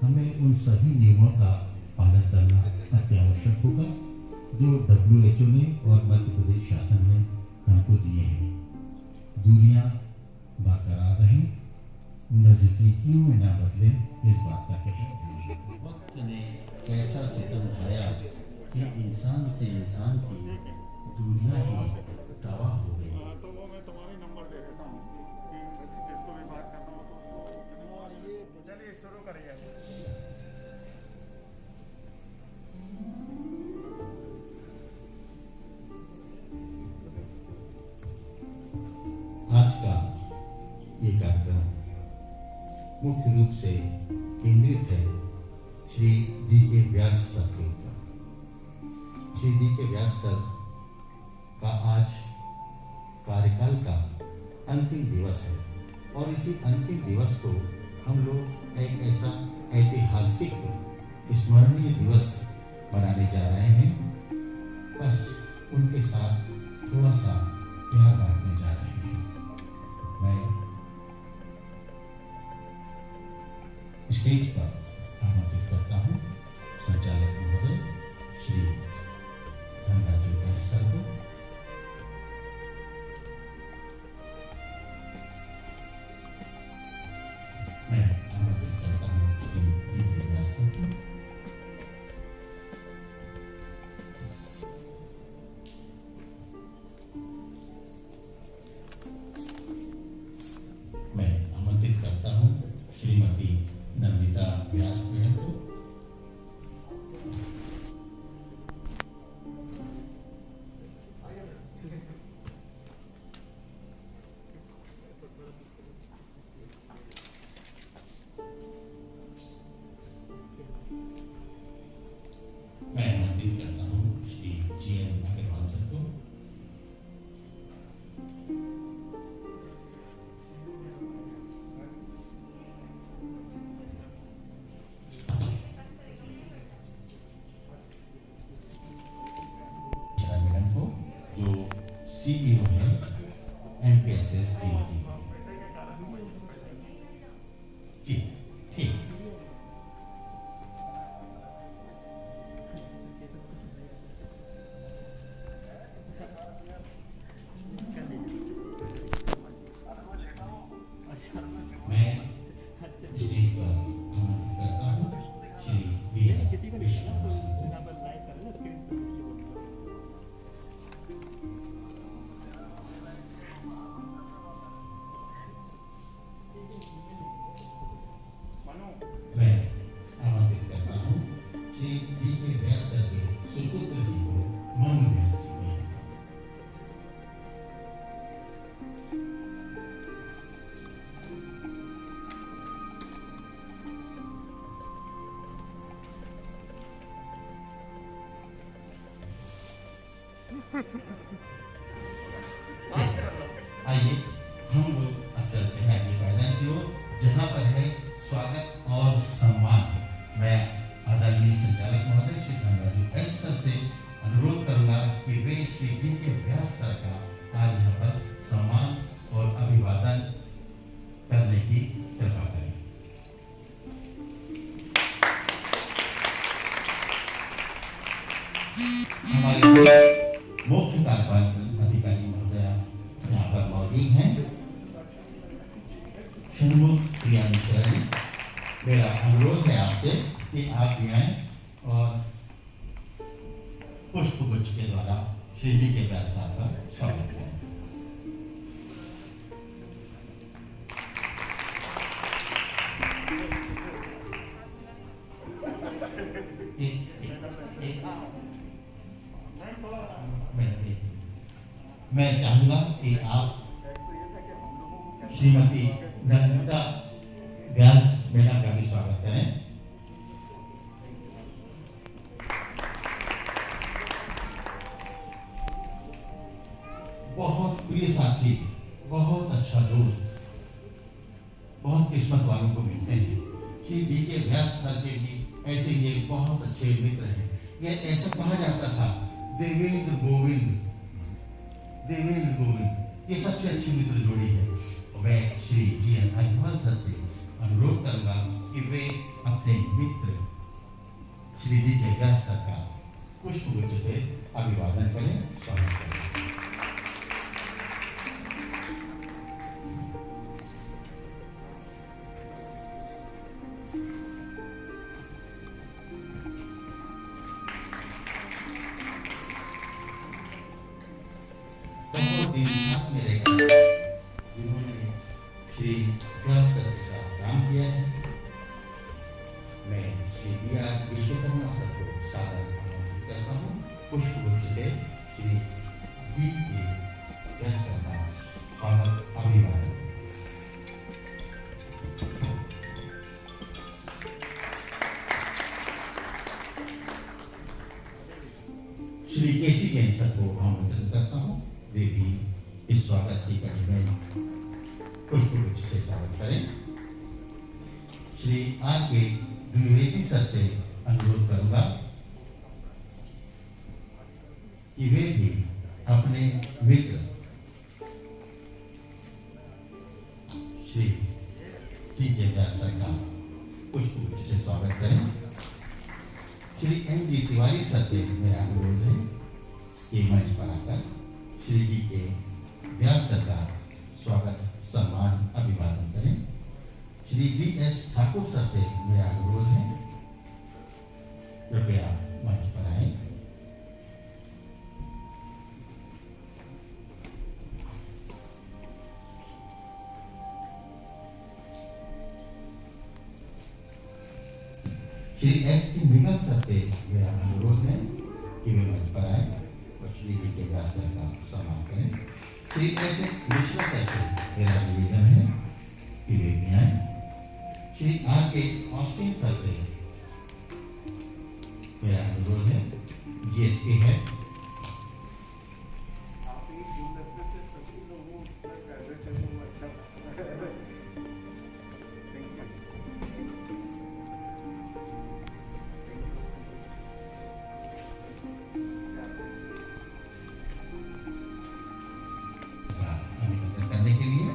हमें उन सभी नियमों का पालन करना अत्यावश्यक होगा जो WHO ने और मध्य प्रदेश शासन ने हमको दिए हैं। दूरियां बरकरार रहें, नजदीकियों में ना बदले, इस बात का ख्याल। वक्त ने कैसा सितम ढाया कि इंसान से इंसान की दूरियां ही दवा हो गई। तो वो मैं तुम्हारे नंबर दे देता हूँ कि जिसको भी बात करना हो तो चलिए शुरू करिए। आज का ये कार्यक्रम मुख्य रूप से केंद्रित है श्री D.K. व्यास सर के ऊपर। श्री D.K. व्यास सर का आज कार्यकाल का अंतिम दिवस है और इसी अंतिम दिवस को हम लोग एक ऐसा ऐतिहासिक स्मरणीय दिवस मनाने जा रहे हैं। बस उनके साथ थोड़ा सा प्यार बांटने जा रहे हैं। मैं स्टेज पर आमंत्रित करता हूं संचालक महोदय श्री धनराजू एस सर को। मैं आमंत्रित करता हूं श्री D.K. व्यास सर को। मैं आमंत्रित करता हूं श्रीमती नंदिता व्यास मैडम को। मैं आमंत्रित करता हूं श्री G.N. अग्रवाल सर को। मैडम को जो CEO है MPSS DG। जी ठीक। मैं स्टेज पर आमंत्रित करता हूँ श्री B.R. विश्वनाथ सर को। मैं आमंत्रित करता हूँ श्री D.K. व्यास सर के सुपुत्र जी को, मनु व्यास जी को। आइए हम लोग अब चलते हैं अगले मैदान की ओर, जहाँ पर है स्वागत और सम्मान। मैं आदरणीय संचालक महोदय श्री धनराजू एस सर से अनुरोध करूंगा कि वे श्री D.K. व्यास सर का आज यहाँ पर सम्मान और अभिवादन करने की कृपा करें। हमारे मुख्य कार्यपालक अधिकारी महोदय यहाँ पर मौजूद हैं। षणमुख प्रियानुचरण, मेरा अनुरोध है आपसे कि आप भी आएं और पुष्प गुच्छ के द्वारा श्री D.K. व्यास साहब का स्वागत करें। मैं चाहूंगा कि आप श्रीमती नंदिता व्यास मैडम का भी स्वागत करें। बहुत प्रिय साथी, बहुत अच्छा दोस्त, बहुत किस्मत वालों को मिलते हैं। श्री D.K. व्यास सर के भी ऐसे ही एक बहुत अच्छे मित्र हैं। ये ऐसा कहा जाता था, देवेंद्र गोविंद, ये सबसे अच्छी मित्र जोड़ी है। मैं श्री G.N. अग्रवाल सर से अनुरोध करूंगा कि वे अपने मित्र श्री डी के व्यास सर का पुष्पगुच्छ से अभिवादन करें, स्वागत करें। जिन्होंने श्री व्यास सर के साथ काम किया है, मैं Shri B R Vishwakarma sir को सादर आमंत्रित करता हूँ। पुष्पगुच्छ से श्री डी के व्यास सर का स्वागत अभिवादन। श्री केसी जैन सर को आमंत्रित करता हूँ, वे भी इस स्वागत की कड़ी में पुष्पगुच्छ से स्वागत करें। श्री आर के द्विवेदी सर से अनुरोध करूंगा कि वे भी अपने मित्र श्री टी के व्यास सर का पुष्पगुच्छ से स्वागत करें। Shri M G Tiwari sir से मेरा अनुरोध है कि मंच पर आकर श्री डी के व्यास सर का स्वागत सम्मान अभिवादन करें। Shri D S Thakur sir से मेरा अनुरोध है, कृपया मंच पर आए। श्री एस टी निगम सर से मेरा अनुरोध है कि वे मंच पर आए और श्री डी के व्यास सर का सम्मान करें। Shri S S Mishra sir से मेरा निवेदन है कि वे भी आए। श्री आर के ऑस्टिन सर से मेरा अनुरोध है, जीएसपी हेड। करने के लिए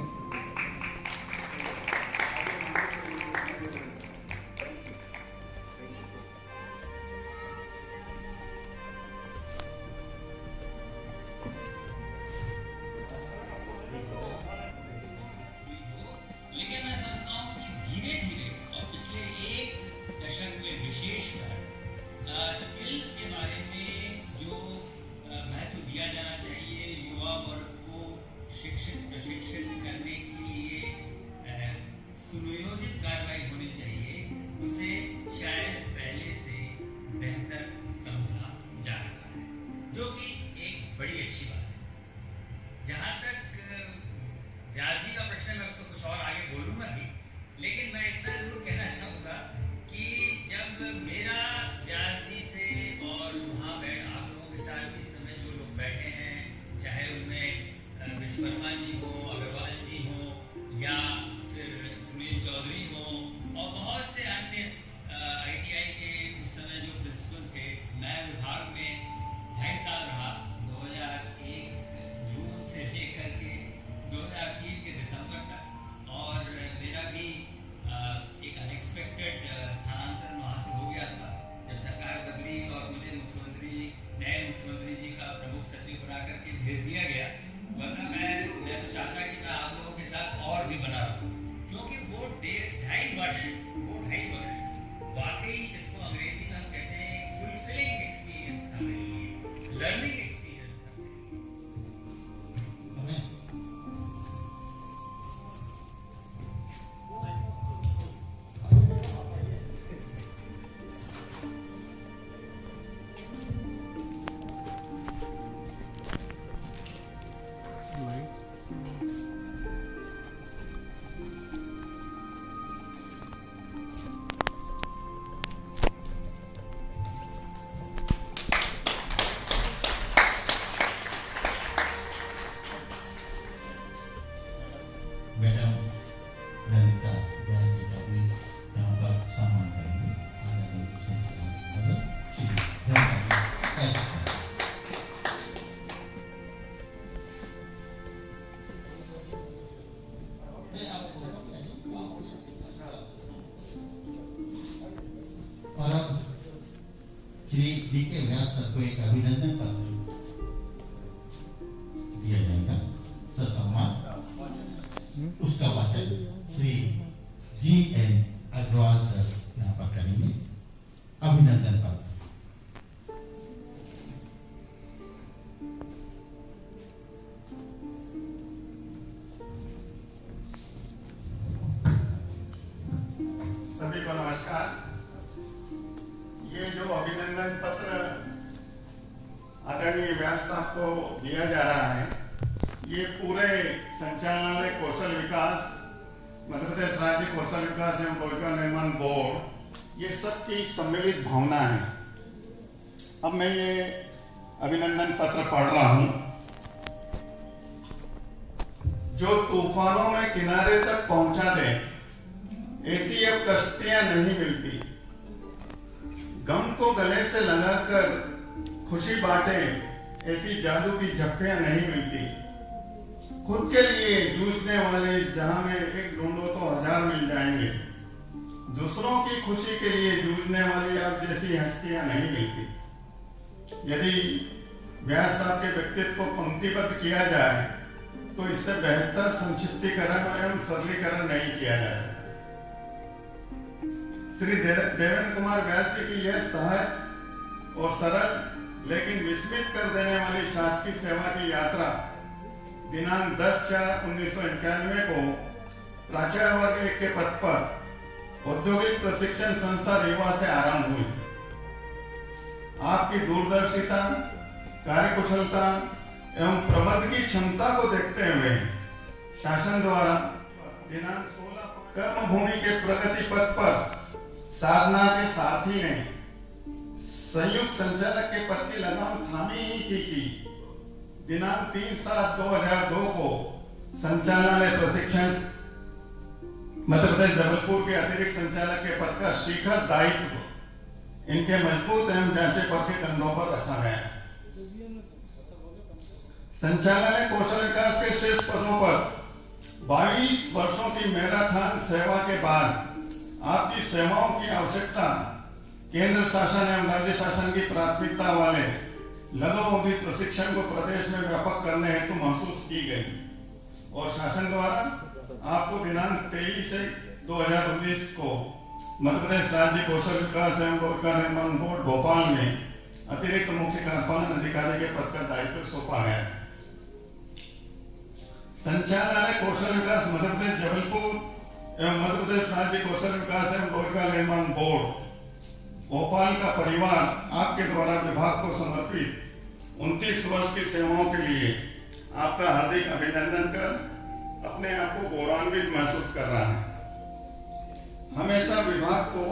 श्री डी.के. व्यास सर को एक अभिनंदन पत्र दिया जाएगा ससम्मान। उसका वाचन श्री जी.एन. अग्रवाल सर यहाँ पर करेंगे। अभिनंदन पत्र। सभी को नमस्कार। ये जो अभिनंदन पत्र आदरणीय व्यास साहब को दिया जा रहा है, ये पूरे संचालनालय कौशल विकास, मध्य प्रदेश राज्य कौशल विकास एवं रोजगार निर्माण बोर्ड, ये सबकी सम्मिलित भावना है। अब मैं ये अभिनंदन पत्र पढ़ रहा हूँ। जो तूफानों में किनारे तक पहुंचा दे, ऐसी अब कश्तियां नहीं मिलती। गम को गले से लगाकर खुशी बांटे, ऐसी जादू की झप्पियां नहीं मिलती। खुद के लिए जूझने वाले इस जहां में एक ढूंढो तो 1000 मिल जाएंगे। दूसरों की खुशी के लिए जूझने वाली आप जैसी हस्तियां नहीं मिलती। यदि व्यास साहब के व्यक्तित्व को पंक्तिबद्ध किया जाए तो इससे बेहतर संक्षिप्तीकरण एवं सरलीकरण नहीं किया जा सकता। श्री देवेंद्र कुमार व्यास जी की यह सहज और सरल लेकिन विस्मित कर देने वाली शासकीय सेवा की यात्रा दिनांक 10/4/1991 को प्राचार्य वर्ग 1 के पद पर औद्योगिक प्रशिक्षण संस्था रीवा से आरंभ हुई। आपकी दूरदर्शिता, कार्यकुशलता एवं प्रबंध की क्षमता को देखते हुए शासन द्वारा दिनांक 16 कर्मभूमि के प्रगति पथ पर साधना के साथी ने संयुक्त संचालक के पद की लगाम थामी ही थी। दिनांक 3/7/2002 को संचालनालय प्रशिक्षण मध्य प्रदेश जबलपुर के अतिरिक्त संचालक के पद का शिखर दायित्व इनके मजबूत एवं जांचे पद के कंधों पर रखा गया। संचालनालय कौशल विकास के शीर्ष पदों पर 22 वर्षों की मैराथन सेवा के बाद आपकी सेवाओं की आवश्यकता केंद्र शासन एवं राज्य शासन की प्राथमिकता वाले लघु अवधि प्रशिक्षण को प्रदेश में व्यापक करने हेतु महसूस की गई और शासन द्वारा आपको दिनांक 23/2019 को मध्य प्रदेश राज्य कौशल विकास एवं रोजगार निर्माण बोर्ड भोपाल में अतिरिक्त मुख्य कार्यपालन अधिकारी के पद का दायित्व सौंपा गया। संचालनालय कौशल विकास मध्य प्रदेश जबलपुर एवं मध्य प्रदेश राज्य कौशल विकास एवं रोजगार निर्माण बोर्ड भोपाल का परिवार आपके द्वारा विभाग को समर्पित 29 वर्ष की सेवाओं के लिए आपका हार्दिक अभिनंदन कर अपने आप को गौरवान्वित महसूस कर रहा है। हमेशा विभाग को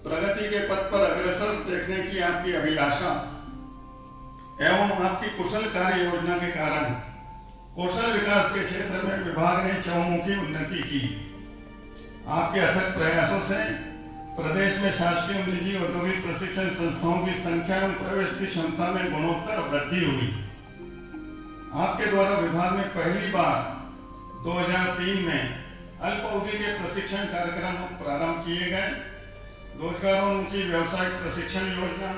प्रगति के पथ पर अग्रसर देखने की आपकी अभिलाषा एवं आपकी कुशल कार्य योजना के कारण कौशल विकास के क्षेत्र में विभाग ने चहुमुखी उन्नति की। आपके अथक प्रयासों से प्रदेश में शासकीय निजी औद्योगिक प्रशिक्षण संस्थाओं की संख्या एवं प्रवेश की क्षमता में गुणोत्तर वृद्धि हुई। आपके द्वारा विभाग में पहली बार 2003 में अल्प अवधि के प्रशिक्षण कार्यक्रम प्रारंभ किए गए। रोजगारोन्मुखी व्यावसायिक प्रशिक्षण योजना,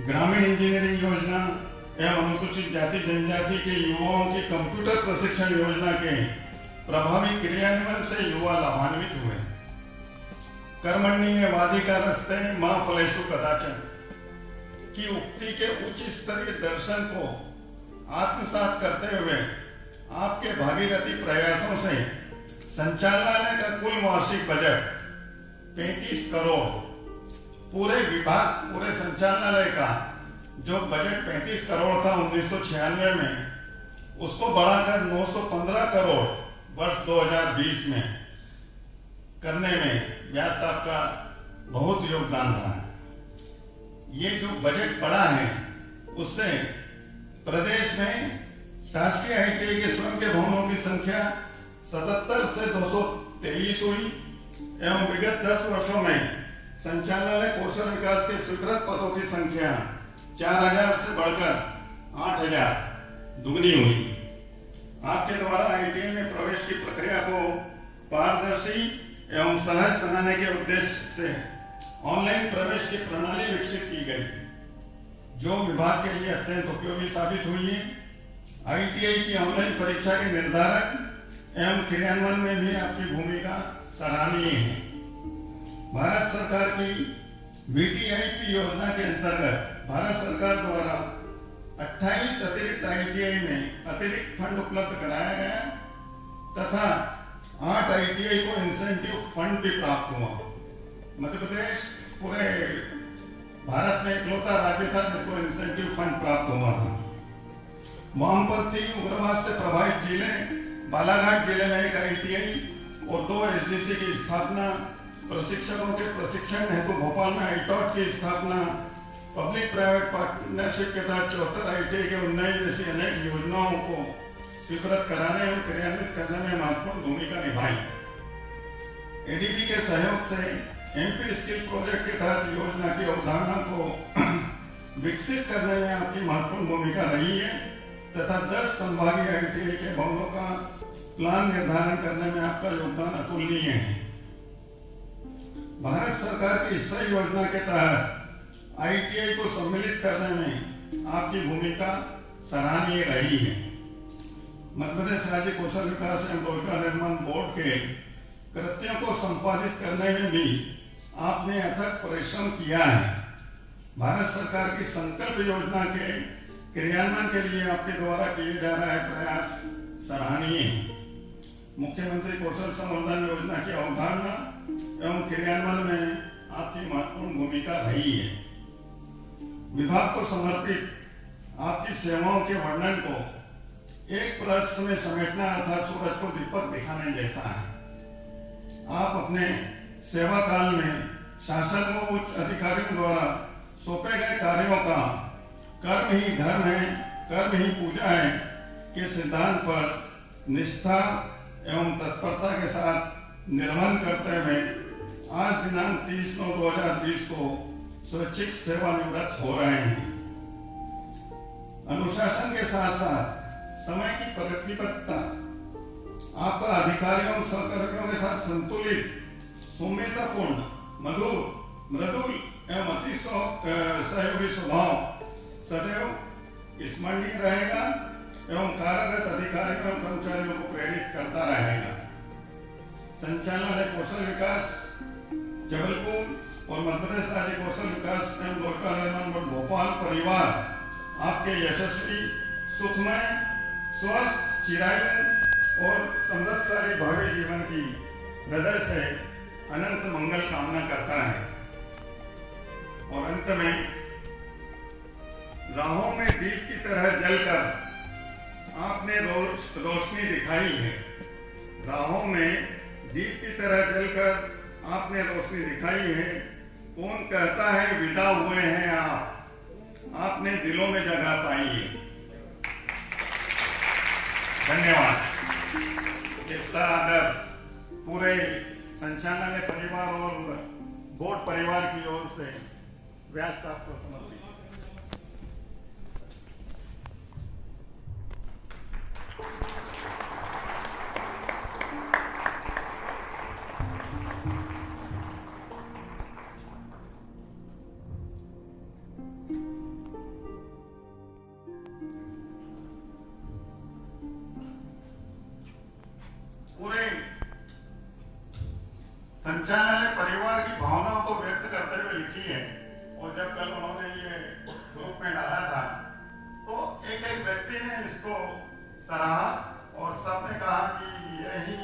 ग्रामीण इंजीनियरिंग योजना एवं अनुसूचित जाति जनजाति के युवाओं की कंप्यूटर प्रशिक्षण योजना के प्रभावी क्रियान्वयन से युवा लाभान्वित हुए। कर्मण्येव अधिकारस्ते मा फलेषु कदाचन की उक्ति के उच्च स्तरीय दर्शन को आत्मसात करते हुए आपके भागीरथी प्रयासों से संचालनालय का कुल वार्षिक बजट 35 करोड़, पूरे विभाग पूरे संचालनालय का जो बजट 35 करोड़ था 1996 में, उसको बढ़ाकर 915 करोड़ वर्ष 2020 में करने में व्यास साहब का बहुत योगदान रहा है। ये जो बजट बढ़ा है उससे प्रदेश में शासकीय आईटीआई के स्वयं के भवनों की संख्या 77 से 223 हुई एवं विगत 10 वर्षों में संचालनालय कौशल विकास के स्वीकृत पदों की संख्या 4000 से बढ़कर 8000 दुगनी हुई। आपके द्वारा आईटीआई में प्रवेश की प्रक्रिया को पारदर्शी एवं सहज बनाने के उद्देश्य से ऑनलाइन प्रवेश की प्रणाली विकसित की गई, जो विभाग के लिए अत्यंत उपयोगी साबित हुई है। ITI की ऑनलाइन परीक्षा के निर्धारण एवं क्रियान्वयन में भी आपकी भूमिका सराहनीय है। भारत सरकार की VTIP योजना के अंतर्गत भारत सरकार द्वारा 28 अतिरिक्त ITI में अतिरिक्त फंड उपलब्ध कराया गया तथा 8 ITI को इंसेंटिव फंड भी प्राप्त हुआ। मध्य प्रदेश पूरे भारत में इकलौता राज्य था जिसको इंसेंटिव फंड प्राप्त हुआ था। वामपंथी उग्रवाद से प्रभावित जिले बालाघाट जिले में एक ITI और 2 SDC की स्थापना, प्रशिक्षकों के प्रशिक्षण हेतु भोपाल में ITOT की स्थापना, पब्लिक प्राइवेट पार्टनरशिप के तहत 74 ITI के उन्नयन जैसी अनेक योजनाओं को स्वीकृत कराने और क्रियान्वित करने में महत्वपूर्ण भूमिका निभाई। ADB के सहयोग से MP स्किल प्रोजेक्ट के तहत योजना की अवधारणा को विकसित करने में आपकी महत्वपूर्ण भूमिका रही है तथा 10 संभागीय ITI के भवनों का प्लान निर्धारण करने में आपका योगदान अतुलनीय है। भारत सरकार की स्थायी योजना के तहत ITI को सम्मिलित करने में आपकी भूमिका सराहनीय रही है। मध्य प्रदेश राज्य कौशल विकास एवं रोजगार निर्माण बोर्ड के कृत्यों को संपादित करने में भी आपने अथक परिश्रम किया है। भारत सरकार की संकल्प योजना के क्रियान्वयन के लिए आपके द्वारा किए जा रहे प्रयास सराहनीय है। मुख्यमंत्री कौशल संवर्धन योजना की अवधारणा एवं क्रियान्वयन में आपकी महत्वपूर्ण भूमिका रही है। विभाग को समर्पित आपकी सेवाओं के वर्णन को एक प्रश्न में समेटना अर्थात सूरज को दीपक दिखाने जैसा है। आप अपने सेवा काल में शासन व उच्च अधिकारियों द्वारा सौंपे गए कार्यों का कर्म ही धर्म है, कर्म ही पूजा है के सिद्धांत पर निष्ठा एवं तत्परता के साथ निर्वहन करते हुए आज दिनांक 30/9/2020 को स्वैच्छिक सेवानिवृत्त हो रहे हैं। अनुशासन के साथ साथ समय की प्रतिबद्धता आपका अधिकारियों सहकर्मियों के साथ संतुलित, सौम्यतापूर्ण, मधुर, मृदुल एवं अति सहयोगी स्वभाव सदैव स्मरणीय रहेगा एवं कार्यरत अधिकारियों एवं कर्मचारियों को प्रेरित करता रहेगा। संचालनालय कौशल विकास जबलपुर और मध्य प्रदेश राज्य कौशल विकास एवं रोजगार निर्माण बोर्ड भोपाल परिवार आपके यशस्वी, सुखमय, स्वस्थ, चिरायु और समृद्धशाली भावी जीवन की हृदय से अनंत मंगल कामना करता है। और अंत में राहों में दीप की तरह जलकर आपने रोशनी दिखाई है। राहों में दीप की तरह जलकर आपने रोशनी दिखाई है। कौन कहता है विदा हुए हैं आप, आपने दिलों में जगह पाई है। धन्यवाद। इस आदर पूरे संचालनालय परिवार और बोर्ड परिवार की ओर से व्यास साहब को समर्पित। पूरे संचालनालय परिवार की भावनाओं को व्यक्त करते हुए लिखी है। और जब कल उन्होंने ये ग्रुप में डाला था तो एक एक व्यक्ति ने इसको सराहा और सबने कहा कि यही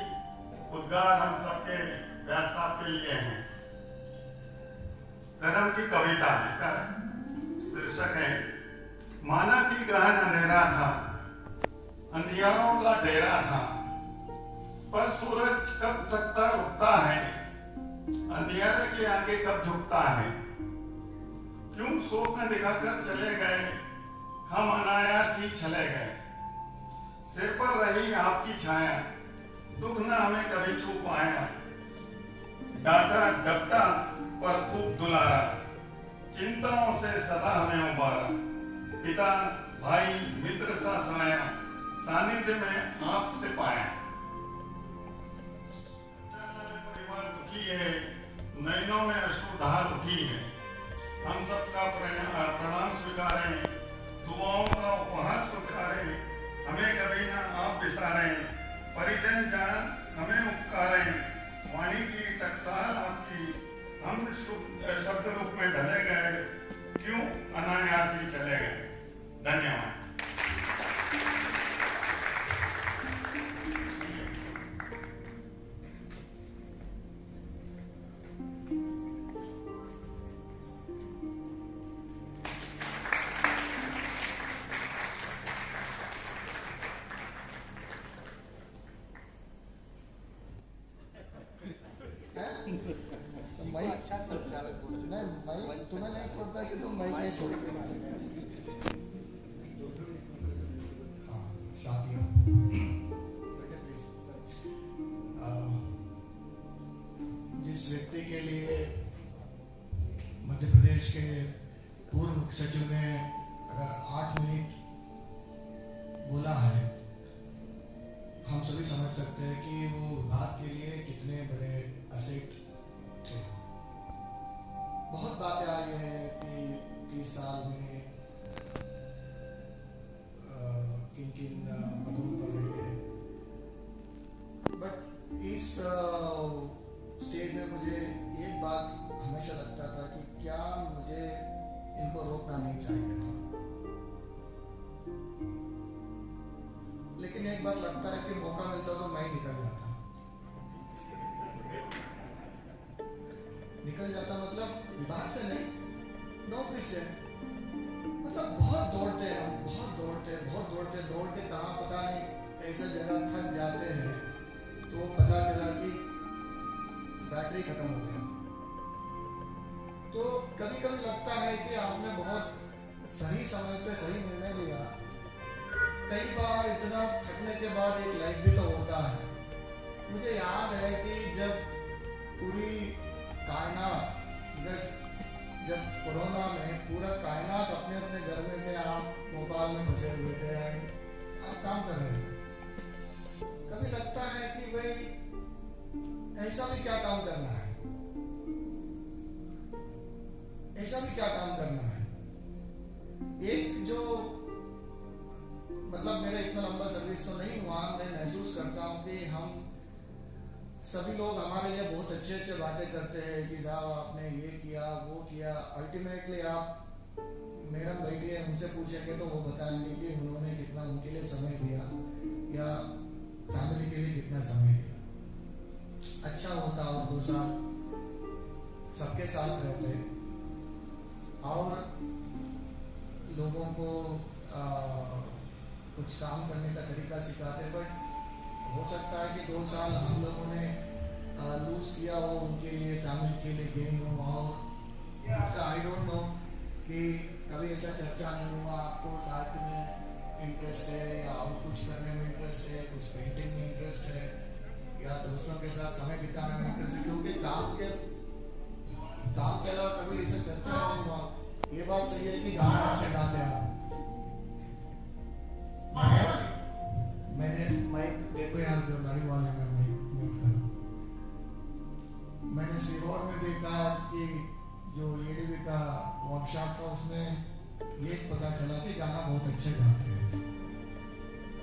उद्गार हम सबके व्यास साहब के लिए हैं। कदम की कविता, इसका शीर्षक है माना कि गहन अंधेरा था, अंधियारों का डेरा था, पर सूरज कब तकता रुकता है, अंधियारे के आगे कब झुकता है। क्यों स्वप्न दिखाकर चले गए, हम अनायास ही चले गए। सिर पर रही आपकी छाया, दुख न हमें कभी छू पाया। डांटा डपटा पर खूब दुलारा, चिंताओं से सदा हमें उबारा। पिता भाई मित्र सा साया, सानिध्य में आपसे पाया। परिवार दुखी है, नैनों में अश्रुधार उठी है। हम सबका प्रणाम स्वीकारें, दुआओं का उपहार स्वीकारें, हमें कभी ना आप विसारें, परिजन जान हमें उपकारें, वाणी की टकसाल आपकी हम शब्द रूप में ढले गए, क्यों अनायास ही चले गए। धन्यवाद। अच्छा संचालक नहीं, तुम्हें नहीं छोड़ता कि तुम माइक नहीं छोड़ते। हाँ साथियों, जिस व्यक्ति के लिए मध्य प्रदेश के पूर्व मुख्य सचिव ने अगर 8 मिनट बोला है, हम सभी समझ सकते हैं कि वो विभाग के लिए कितने बड़े असेट थे। बहुत बातें आई हैं कि 30 साल में किन किन पदों पर रहे, बट इस स्टेज में मुझे एक बात हमेशा लगता था कि क्या मुझे इनको रोकना नहीं चाहिए था, लेकिन एक बात लगता है कि मौका मिलता तो मैं ही निकल जाता मतलब विभाग से नहीं, नौकरी से। मतलब बहुत दौड़ते हैं हम, दौड़ के कहाँ पता नहीं कैसे जगह थक जाते हैं, तो पता चला कि बैटरी खत्म हो गया। तो कभी कभी लगता है कि आपने बहुत सही समय पे सही निर्णय लिया। कई बार इतना थकने के बाद एक लाइफ भी तो होता है। मुझे याद है कि जब पूरी कायनात, जब कोरोना में पूरा कायनात अपने अपने घर में आप भोपाल में फंसे हुए थे, आप काम कर रहे थे, कभी लगता है कि भाई ऐसा भी क्या काम करना है, एक जो मतलब मेरा इतना लंबा सर्विस तो नहीं हुआ, मैं महसूस करता हूँ कि हम सभी लोग हमारे लिए बहुत अच्छे अच्छे बातें करते हैं कि साहब आपने ये किया वो किया। अल्टीमेटली आप मैडम बैठी है, उनसे पूछेंगे तो वो बताएंगे कि उन्होंने कितना उनके लिए समय दिया या फैमिली के लिए कितना समय दिया। अच्छा होता और 2 साल सबके साथ रहते और लोगों को कुछ काम करने का तरीका सिखाते। बट हो सकता है कि 2 साल हम लोगों ने लूज किया हो उनके लिए, फैमिली के लिए गेम हो, और आई डोंट नो कि कभी ऐसा चर्चा नहीं हुआ आपको साथ में इंटरेस्ट है या और कुछ करने में इंटरेस्ट है, कुछ पेंटिंग में इंटरेस्ट है या दोस्तों के साथ समय बिताने में इंटरेस्ट है, क्योंकि काम के अलावा कभी ऐसा चर्चा नहीं हुआ। ये बात सही है कि गाना अच्छे गाते हैं। मैंने माइक देखो यार, जो लाइव वाले में मैंने सीहोर में देखा कि जो एडीवी का वर्कशॉप था, उसमें ये पता चला कि गाना बहुत अच्छे गाते हैं।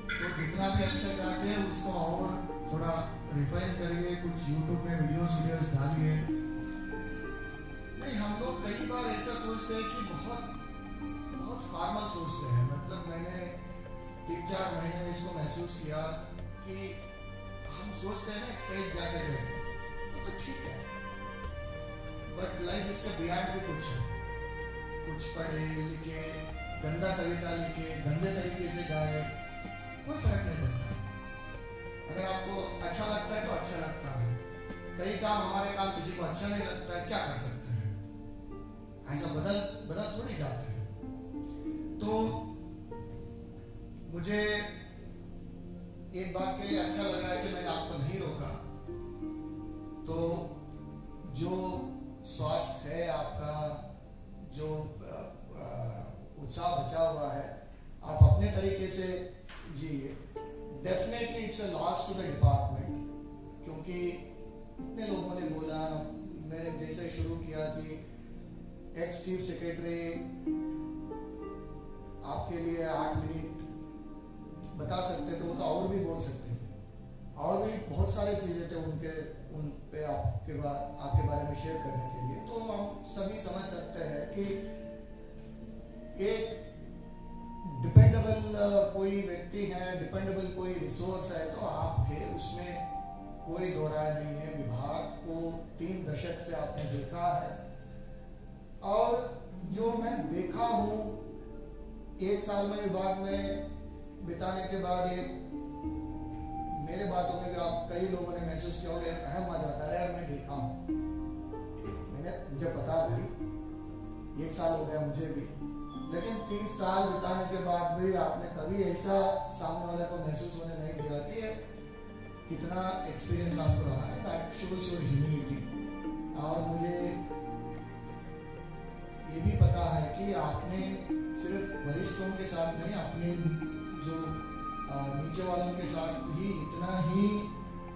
तो जितना भी अच्छे गाते हैं उसको और थोड़ा रिफाइन करिए, कुछ यूट्यूब में वीडियोस डालिए। नहीं, हम लोग कई बार ऐसा सोचते हैं कि बहुत फॉर्मल सोचते हैं। मतलब मैंने 3-4 महीने में इसको महसूस किया कि हम सोचते हैं ना स्टेज जाके रहे तो ठीक है, बट लाइफ इससे बियॉन्ड भी कुछ है। कुछ पढ़े लिखे, गंदा कविता लिखे, गंदे तरीके से गाए, कोई फर्क नहीं पड़ता। अगर आपको अच्छा लगता है तो अच्छा लगता है। कई काम, हमारे काम किसी को अच्छा नहीं लगता है, क्या कर सकते हैं, ऐसा बदल थोड़ी जाते हैं। तो मुझे एक बात के लिए अच्छा लगा है कि मैंने आपको नहीं रोका। तो जो स्वास्थ्य है आपका, जो उत्साह बचा हुआ है, आप अपने तरीके से जिए। Definitely it's a loss to the department, क्योंकि इतने लोगों ने बोला, मैंने जैसे शुरू किया कि एक्स चीफ सेक्रेटरी आपके लिए 8 मिनट बता सकते थे, वो तो और भी बोल सकते थे, और भी बहुत सारे चीजें थे उन पे आपके बारे में शेयर करने के लिए। तो हम सभी समझ सकते हैं कि एक डिपेंडेबल कोई व्यक्ति है, डिपेंडेबल कोई रिसोर्स है तो आप थे, उसमें कोई दो राय नहीं है। विभाग को 3 दशक से आपने देखा है, और जो मैं देखा हूँ 1 साल में विभाग में बिताने के बाद, ये मेरे बातों में भी आप कई लोगों ने महसूस किया होगा, अहम आ जाता है, मैं देखा हूँ, मुझे पता भाई 1 साल हो गया मुझे भी, लेकिन 30 साल बिताने के बाद भी आपने कभी ऐसा सामने वाले को महसूस होने नहीं दिया कि कितना एक्सपीरियंस आपको रहा है। That shows your humility. और मुझे ये भी पता है कि आपने सिर्फ वरिष्ठों के साथ नहीं, अपने जो नीचे वालों के साथ ही इतना ही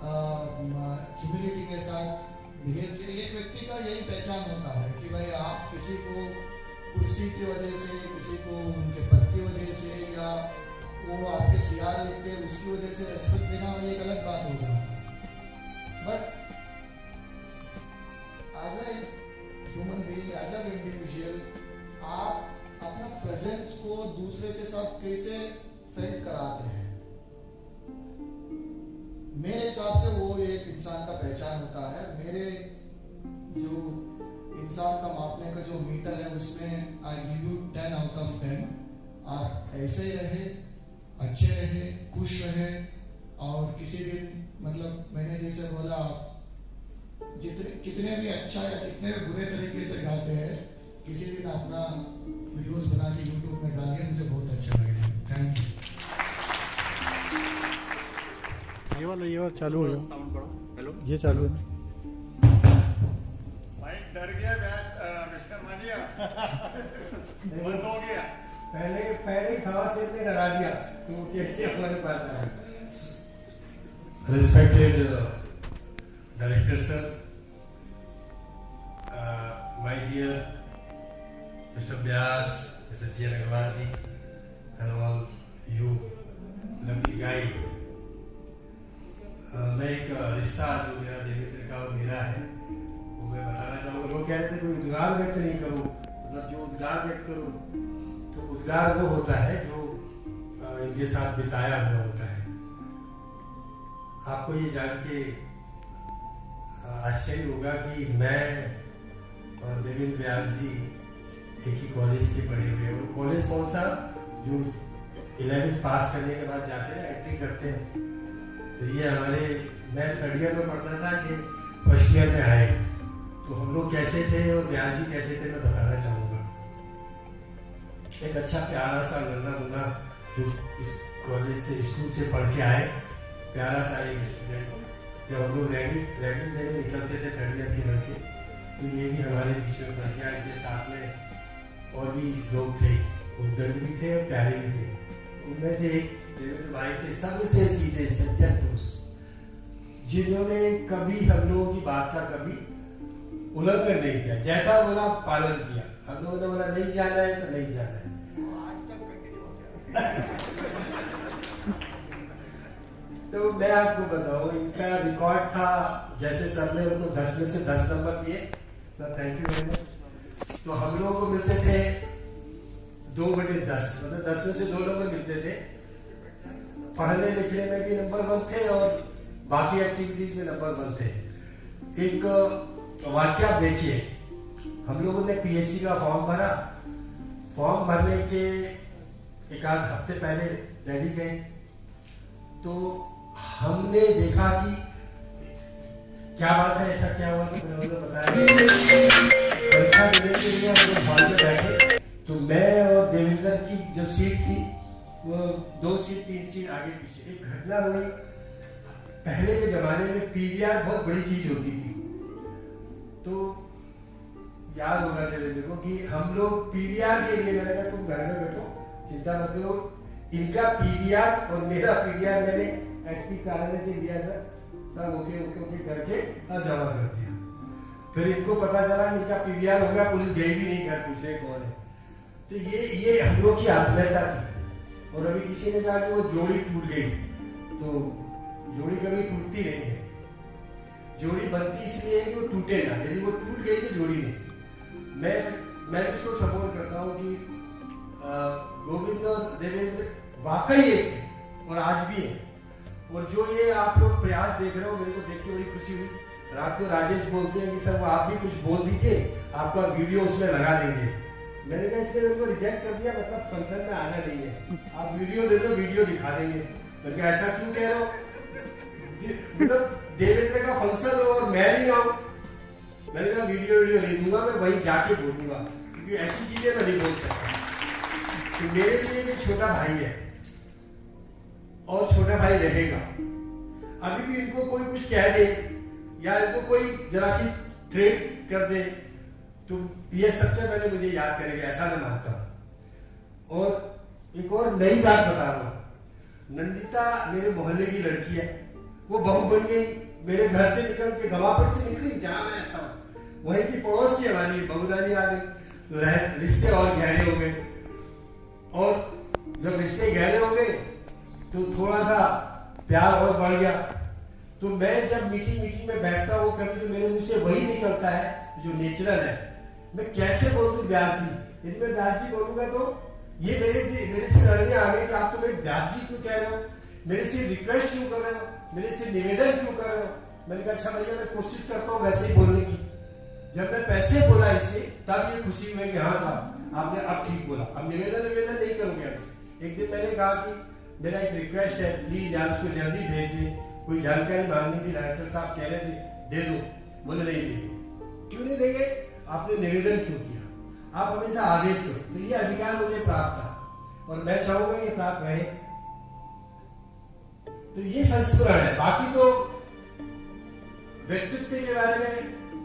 ह्यूमिलिटी के साथ बिहेव किया। एक व्यक्ति का यही पहचान होता है कि भाई आप किसी को कुर्सी की वजह से, किसी को उनके पद की वजह से, या वो आपके सियार लेते हैं उसकी वजह से रेस्पेक्ट देना, वो एक अलग बात हो जाती है। But as a human being, as an individual, आप अपना प्रेजेंस को दूसरे के साथ कैसे फेल कराते हैं, मेरे हिसाब से वो एक इंसान का पहचान होता है। मेरे जो इंसान का मापने का जो मीटर है उसमें I give you 10 out of 10। आप ऐसे ही रहे, अच्छे रहे, खुश रहे, और किसी दिन मतलब मैंने जैसे बोला, कितने भी अच्छा या कितने भी बुरे तरीके से गाते हैं, किसी दिन अपना वीडियोस बना के यूट्यूब में डालिए, मुझे बहुत अच्छा लगेगा। Thank you. ये वाला चालू हो गया, साउंड करो। हेलो, ये चालू है। माइक डर गया मिस्टर मानिया, बंद हो गया। पहले सवा से इतने डरा दिया तो कैसे हमारे पास आया। Respected Director Sir, my dear Mr. Vyas, Mr. G. Agarwal ji, and all you lovely guy. मैं एक रिश्ता जो मेरा देवेंद्र का और मेरा है वो मैं बताना चाहूँगा। लोग कहते हैं कोई उद्गार व्यक्त नहीं करूँ, मतलब जो उद्गार व्यक्त करूँ तो उद्गार वो होता है जो इनके साथ बिताया हुआ होता है। आपको ये जान के आश्चर्य होगा कि मैं और देवेंद्र व्यास जी एक ही कॉलेज के पढ़े हुए हैं। और कॉलेज कौन सा, जो 11th पास करने के बाद जाते हैं, एंट्री करते हैं। तो ये हमारे, मैं 3rd ईयर में पढ़ता था कि 1st ईयर में आए, तो हम लोग कैसे थे और व्यास जी कैसे थे मैं बताना चाहूँगा। एक अच्छा प्यारा सा नन्हा मुन्ना जो इस कॉलेज से, स्कूल से पढ़ के आए, प्यारा सा एक स्टूडेंट। जब हम लोग रैगिंग देने निकलते थे 3rd ईयर के लड़के, तो ये भी हमारे बीच में पढ़ गया। इनके साथ में और भी लोग थे, उद्दंड भी थे और प्यारे भी थे। उनमें से एक देवेंद्र भाई थे, सबसे सीधे सच्चा दोस्त, जिन्होंने कभी हम लोगों की बात का कभी उल्लंघन नहीं किया, जैसा बोला पालन किया। हम लोगों ने बोला नहीं जाना है तो नहीं जाना है। तो मैं आपको बताऊं, इनका रिकॉर्ड था, जैसे सर ने उनको 10 में से 10 नंबर दिए, sir thank you very much. तो हम लोगों को मिलते थे 2/10, मतलब 10 में से 2 नंबर मिलते थे। पढ़ने लिखने में भी नंबर 1 थे और बाकी एक्टिविटीज में नंबर 1 थे। एक वाक्य देखिए, हम लोगों ने पीएससी का फॉर्म भरा। फॉर्म भरने के एक आध हफ्ते पहले डैडी गए, तो हमने देखा कि क्या बात है, ऐसा क्या हुआ कि उन्होंने बताया परीक्षा देने के लिए हम लोग हॉल में बैठे। तो मैं और देवेंद्र की जो सीट थी वो 2 सीट 3 सीट आगे पीछे। एक घटना हुई, पहले के जमाने में पीवीआर बहुत बड़ी चीज होती थी। तो याद होगा देवेंद्र को कि हम लोग पीवीआर के लिए, मैंने कहा तुम घर में बैठो, चिंता मत करो, इनका पीवीआर और मेरा पीवीआर मैंने एसपी कार्यालय से लिया था, सब ओके करके और जमा कर दिया। फिर इनको पता चला कि इनका पीवीआर हो गया, पुलिस गई भी नहीं घर पूछे कौन है। तो ये हम लोग की आत्मीयता थी। और अभी किसी ने कहा कि वो जोड़ी टूट गई, तो जोड़ी कभी टूटती नहीं है, जोड़ी बनती इसलिए है कि वो टूटे ना, यदि वो टूट गई तो जोड़ी नहीं। मैं इसको सपोर्ट करता हूँ कि गोविंद और देवेंद्र वाकई एक थे और आज भी है। और जो ये आप लोग प्रयास देख रहे हो, मेरे को देख के बड़ी खुशी हुई। रात को राजेश बोलते हैं कि सर वो आप भी कुछ बोल दीजिए, आपका वीडियो उसमें लगा देंगे। मैंने कहा इसलिए मेरे को रिजेक्ट कर दिया, मतलब फंक्शन में आना नहीं है, आप वीडियो दे दो, वीडियो दिखा देंगे। मैंने कहा ऐसा क्यों कह रहे हो, मतलब देवेंद्र का फंक्शन हो और मैं नहीं आऊँ। मैंने कहा वीडियो नहीं दूंगा, मैं वहीं जाके बोलूंगा, क्योंकि ऐसी चीजें मैं नहीं बोल सकता। तो मेरे लिए ये छोटा भाई है और छोटा भाई रहेगा। अभी भी इनको कोई कुछ कह दे या इनको कोई जरा सी थ्रेट कर दे तो ये सबसे पहले मुझे याद करेगा, ऐसा मैं मानता हूं। और एक और नई बात बता रहा हूं, नंदिता मेरे मोहल्ले की लड़की है, वो बहू बन गई। मेरे घर से निकल के गवापुर से निकली, जहां मैं रहता हूँ वहीं की पड़ोस की हमारी बहुदानी आ गई, तो रिश्ते और गहरे हो गए। और जब रिश्ते गहरे हो गए तो थोड़ा सा प्यार और बढ़ गया। तो मैं जब मीटिंग में बैठता हूँ, कभी तो मेरे मुंह से वही निकलता है जो नेचुरल है। मैं कैसे बोल दूं व्यास जी, यदि मैं व्यास जी बोलूंगा तो ये मेरे से लड़ने आ गए कि आप तो मैं व्यास जी क्यों कह रहे हो, मेरे से रिक्वेस्ट क्यों कर रहे हो, मेरे से निवेदन क्यों कर रहे हो। मैंने कहा अच्छा भैया मैं कोशिश करता हूँ वैसे ही बोलने की। जब मैं पैसे बोला इससे तब ये खुशी हुई कि हाँ साहब आपने अब ठीक बोला, अब निवेदन नहीं करूंगे आपसे। एक दिन मैंने कहा कि मेरा एक रिक्वेस्ट है, प्लीज आप उसको जल्दी भेज दें, कोई जानकारी मांगनी थी, डायरेक्टर साहब कह रहे थे दे दो, बोले नहीं देंगे। क्यों नहीं देंगे, आपने निवेदन क्यों किया, आप हमेशा आदेश करो। तो ये अधिकार मुझे प्राप्त था और मैं चाहूंगा ये प्राप्त रहे। तो ये संस्करण है। बाकी तो व्यक्तित्व के बारे में,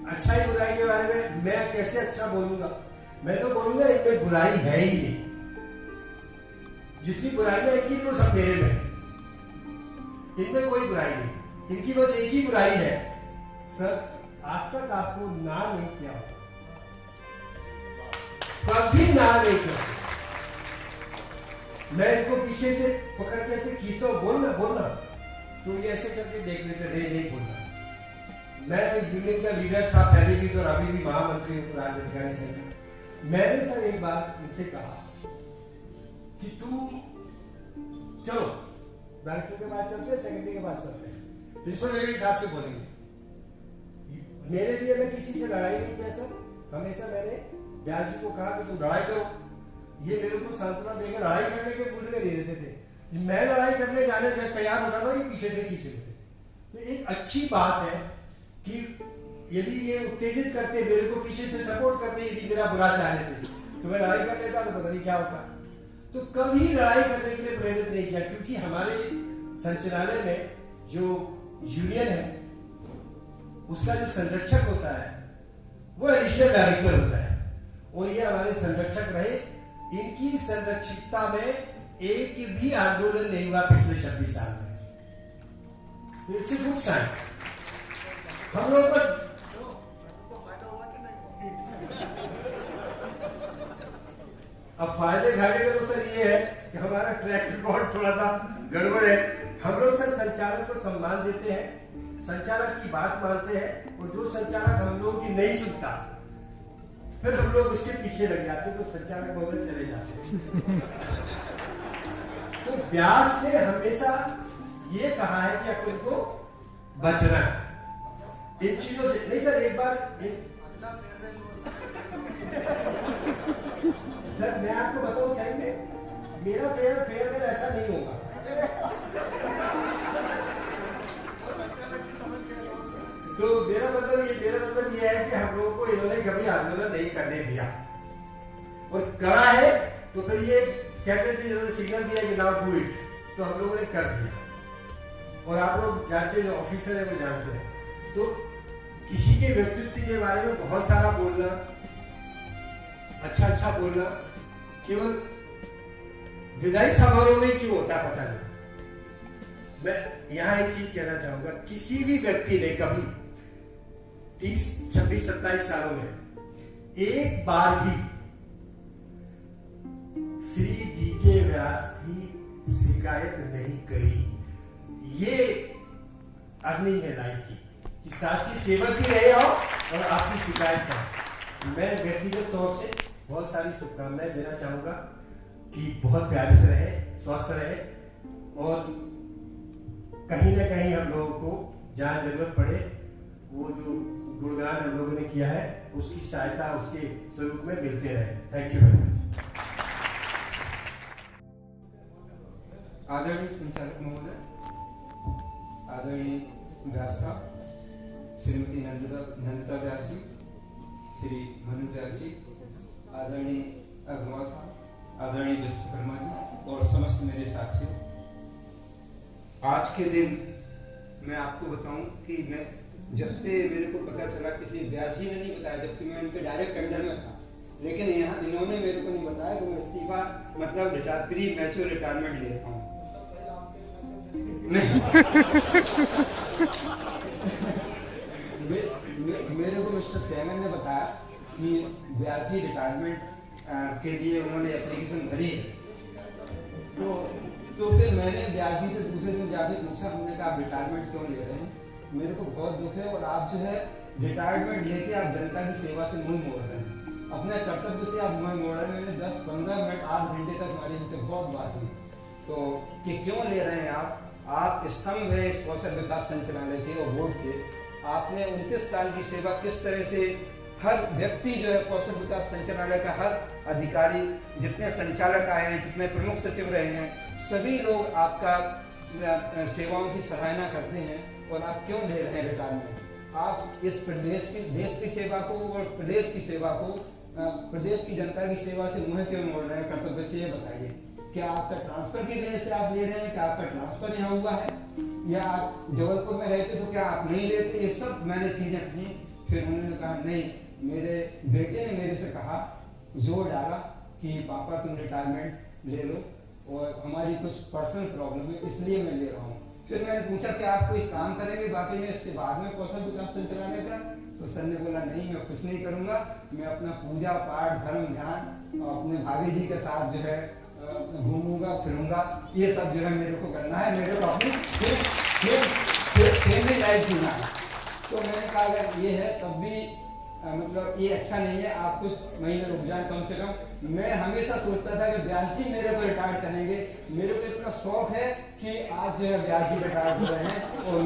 अच्छाई बुराई के बारे में मैं कैसे अच्छा बोलूंगा, मैं तो बोलूंगा इनमें बुराई है ही नहीं। जितनी बुराइयां इनकी वो सब मेरे में है, इनमें कोई बुराई नहीं। इनकी बस एक ही बुराई है, सर आज तक आपको ना नहीं किया, कभी ना नहीं किया। मैं इनको पीछे से पकड़ के ऐसे खींचता हूं, बोलना, तो ये ऐसे करके देख लेते, नहीं बोलना। मैं यूनियन का लीडर था पहले भी तो, अभी भी महामंत्री हूं राज्य अधिकारी संघ का। मैंने सर एक बार उनसे कहा कि तू चलो डायरेक्टर के पास चलते हैं, सेक्रेटरी के पास चलते हैं, प्रिंसिपल के हिसाब से बोलेंगे। मेरे लिए मैं किसी से लड़ाई नहीं किया सर, हमेशा मैंने व्यास जी को कहा कि तुम लड़ाई करो। ये मेरे को सांत्वना देकर लड़ाई करने के मूड में नहीं रहते थे। मैं लड़ाई करने जाने जब तैयार होता था, ये पीछे से पीछे होते। तो एक अच्छी बात है कि यदि ये उत्तेजित करते, मेरे को पीछे से सपोर्ट करते, यदि मेरा बुरा चाहते थे तो मैं लड़ाई कर लेता तो पता नहीं क्या होता। तो कभी लड़ाई करने के लिए प्रेरित नहीं किया, क्योंकि हमारे संचालय में जो यूनियन है उसका जो संरक्षक होता है वो एडिशनल डायरेक्टर होता है, और ये हमारे संरक्षक रहे। इनकी संरक्षितता में एक भी आंदोलन नहीं हुआ पिछले 26 साल में। It's a good sign. हम लोग पर अब फायदे घाटे का तो सर ये है कि हमारा ट्रैक रिकॉर्ड थोड़ा सा गड़बड़ है। हम लोग सर संचालक को सम्मान देते हैं, संचालक की बात मानते हैं, और जो संचालक हम लोगों की नहीं सुनता फिर हम लोग उसके पीछे लग जाते, तो संचालक महोदय चले जाते। तो व्यास ने हमेशा ये कहा है कि अपन को बचना है इन चीजों से। नहीं सर एक बार सर मैं आपको बताऊं सही में, मेरा फेयरवेल ऐसा नहीं होगा। तो मेरा मतलब ये है कि हम लोगों को इन्होंने कभी आंदोलन नहीं करने दिया, और करा है तो फिर ये कहते थे, इन्होंने सिग्नल दिया कि नाउ डू इट, तो हम लोगों ने कर दिया। और आप लोग जानते हैं, जो ऑफिसर है वो जानते हैं। तो किसी के व्यक्तित्व के बारे में बहुत सारा बोलना, अच्छा बोलना, केवल विदाई समारोह में क्यों होता पता नहीं। मैं यहाँ एक चीज कहना चाहूंगा, किसी भी व्यक्ति ने कभी 30, 26, 27 सालों में एक बार भी श्री डीके व्यास की शिकायत नहीं करी। ये अर्निंग है लाइफ की कि शासकीय सेवक भी रहे हो और आपकी शिकायत ना। मैं व्यक्तिगत तौर से बहुत सारी शुभकामनाएं देना चाहूंगा कि बहुत प्यारे से रहे, स्वस्थ रहे और कहीं ना कहीं हम लोगों को जहाँ जरूरत पड़े वो जो गुणगान हम लोगों ने किया है उसकी सहायता उसके स्वरूप में मिलते रहे। Thank you very much. आदरणीय संचालक महोदय, आदरणीय व्यास साहब, श्रीमती नंदिता व्यास जी, श्री मनु व्यास जी, आदरणीय अग्रवाल साहब, आदरणीय विश्वकर्मा जी और समस्त मेरे साथियों, आज के दिन मैं आपको बताऊं कि मैं जब से मेरे को पता चला, किसी व्यास जी ने नहीं बताया जबकि मैं इनके डायरेक्ट अंडर में था, लेकिन यहाँ इन्होंने मेरे को नहीं बताया कि मैं इस्तीफा मतलब प्री मैच्योर रिटायरमेंट ले रहा हूँ। मेरे को मिस्टर सेवन ने बताया कि व्यास जी रिटायरमेंट के लिए उन्होंने एप्लीकेशन भरी है। तो फिर मैंने व्यास जी से दूसरे दिन जाके पूछा, हमने कहा आप रिटायरमेंट क्यों ले रहे हैं? मेरे को बहुत दुख है और आप जो है रिटायरमेंट लेके आप जनता की सेवा से मुंह मोड़ रहे हैं, अपने कर्तव्य से आप मुंह मोड़ रहे हैं। मैंने 10-15 मिनट 8 घंटे तक हमारी इनसे बहुत बात हुई तो कि क्यों ले रहे हैं आप स्तंभ है इस कौशल विकास संचालनालय के और बोर्ड के। आपने 29 साल की सेवा किस तरह से हर व्यक्ति जो है कौशल विकास संचालनालय का हर अधिकारी, जितने संचालक आए हैं, जितने प्रमुख सचिव रहे हैं, सभी लोग आपका सेवाओं की सराहना करते हैं और आप क्यों ले रहे हैं रिटायरमेंट? आप इस प्रदेश की देश की सेवा को और प्रदेश की सेवा को प्रदेश की जनता की सेवा से मुंह क्यों मोड़ रहे हैं कर्तव्य से? ये बताइए, क्या आपका ट्रांसफर की वजह से आप ले रहे हैं? क्या आपका ट्रांसफर यहाँ हुआ है या आप जबलपुर में रहते तो क्या आप नहीं लेते? ये सब मैंने चीजें कही। फिर उन्होंने कहा नहीं, मेरे बेटे ने मेरे से कहा, जोर डाला कि पापा तुम रिटायरमेंट ले लो और हमारी कुछ पर्सनल प्रॉब्लम है इसलिए मैं ले रहा हूँ। फिर मैंने पूछा कि आप कोई काम करेंगे बाकी में इसके बाद में कौशल विकास संचालनालय का? तो सर ने बोला नहीं, मैं कुछ नहीं करूंगा, मैं अपना पूजा पाठ धर्म ध्यान और अपने भाभी जी के साथ जो है घूमूंगा फिरूंगा, ये सब जो है मेरे को करना है, मेरे को अपनी फैमिली लाइफ जीना है। तो मैंने कहा अगर ये है तब भी मतलब ये अच्छा नहीं है, आप कुछ महीने रुक जाए कम से कम। मैं हमेशा सोचता था कि व्यास जी मेरे को रिटायर करेंगे, मेरे को इतना शौक है कि आज जो है व्यास जी रिटायर हो रहे हैं और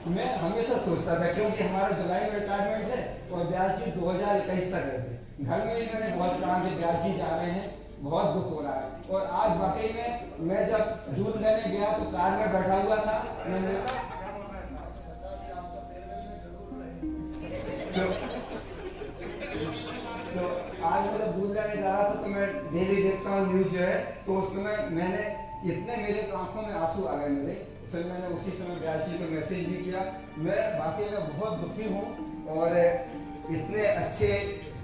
मैं हमेशा सोचता था, क्योंकि हमारा जुलाई में रिटायरमेंट है और व्यास जी 2021 तक रहते। घर में मैंने बहुत कहा कि व्यास जी जा रहे हैं, बहुत दुख हो रहा है। और आज वाकई में मैं जब दूध लेने गया तो कार में बैठा हुआ था, तो आज मैं जब दूध लेने जा रहा था तो मैं डेली देखता हूँ न्यूज जो है, तो उस समय मैंने इतने मेरे आंखों में आंसू आ गए मेरे। फिर मैंने उसी समय व्यास जी को मैसेज भी किया। मैं वाकई में बहुत दुखी हूँ और इतने अच्छे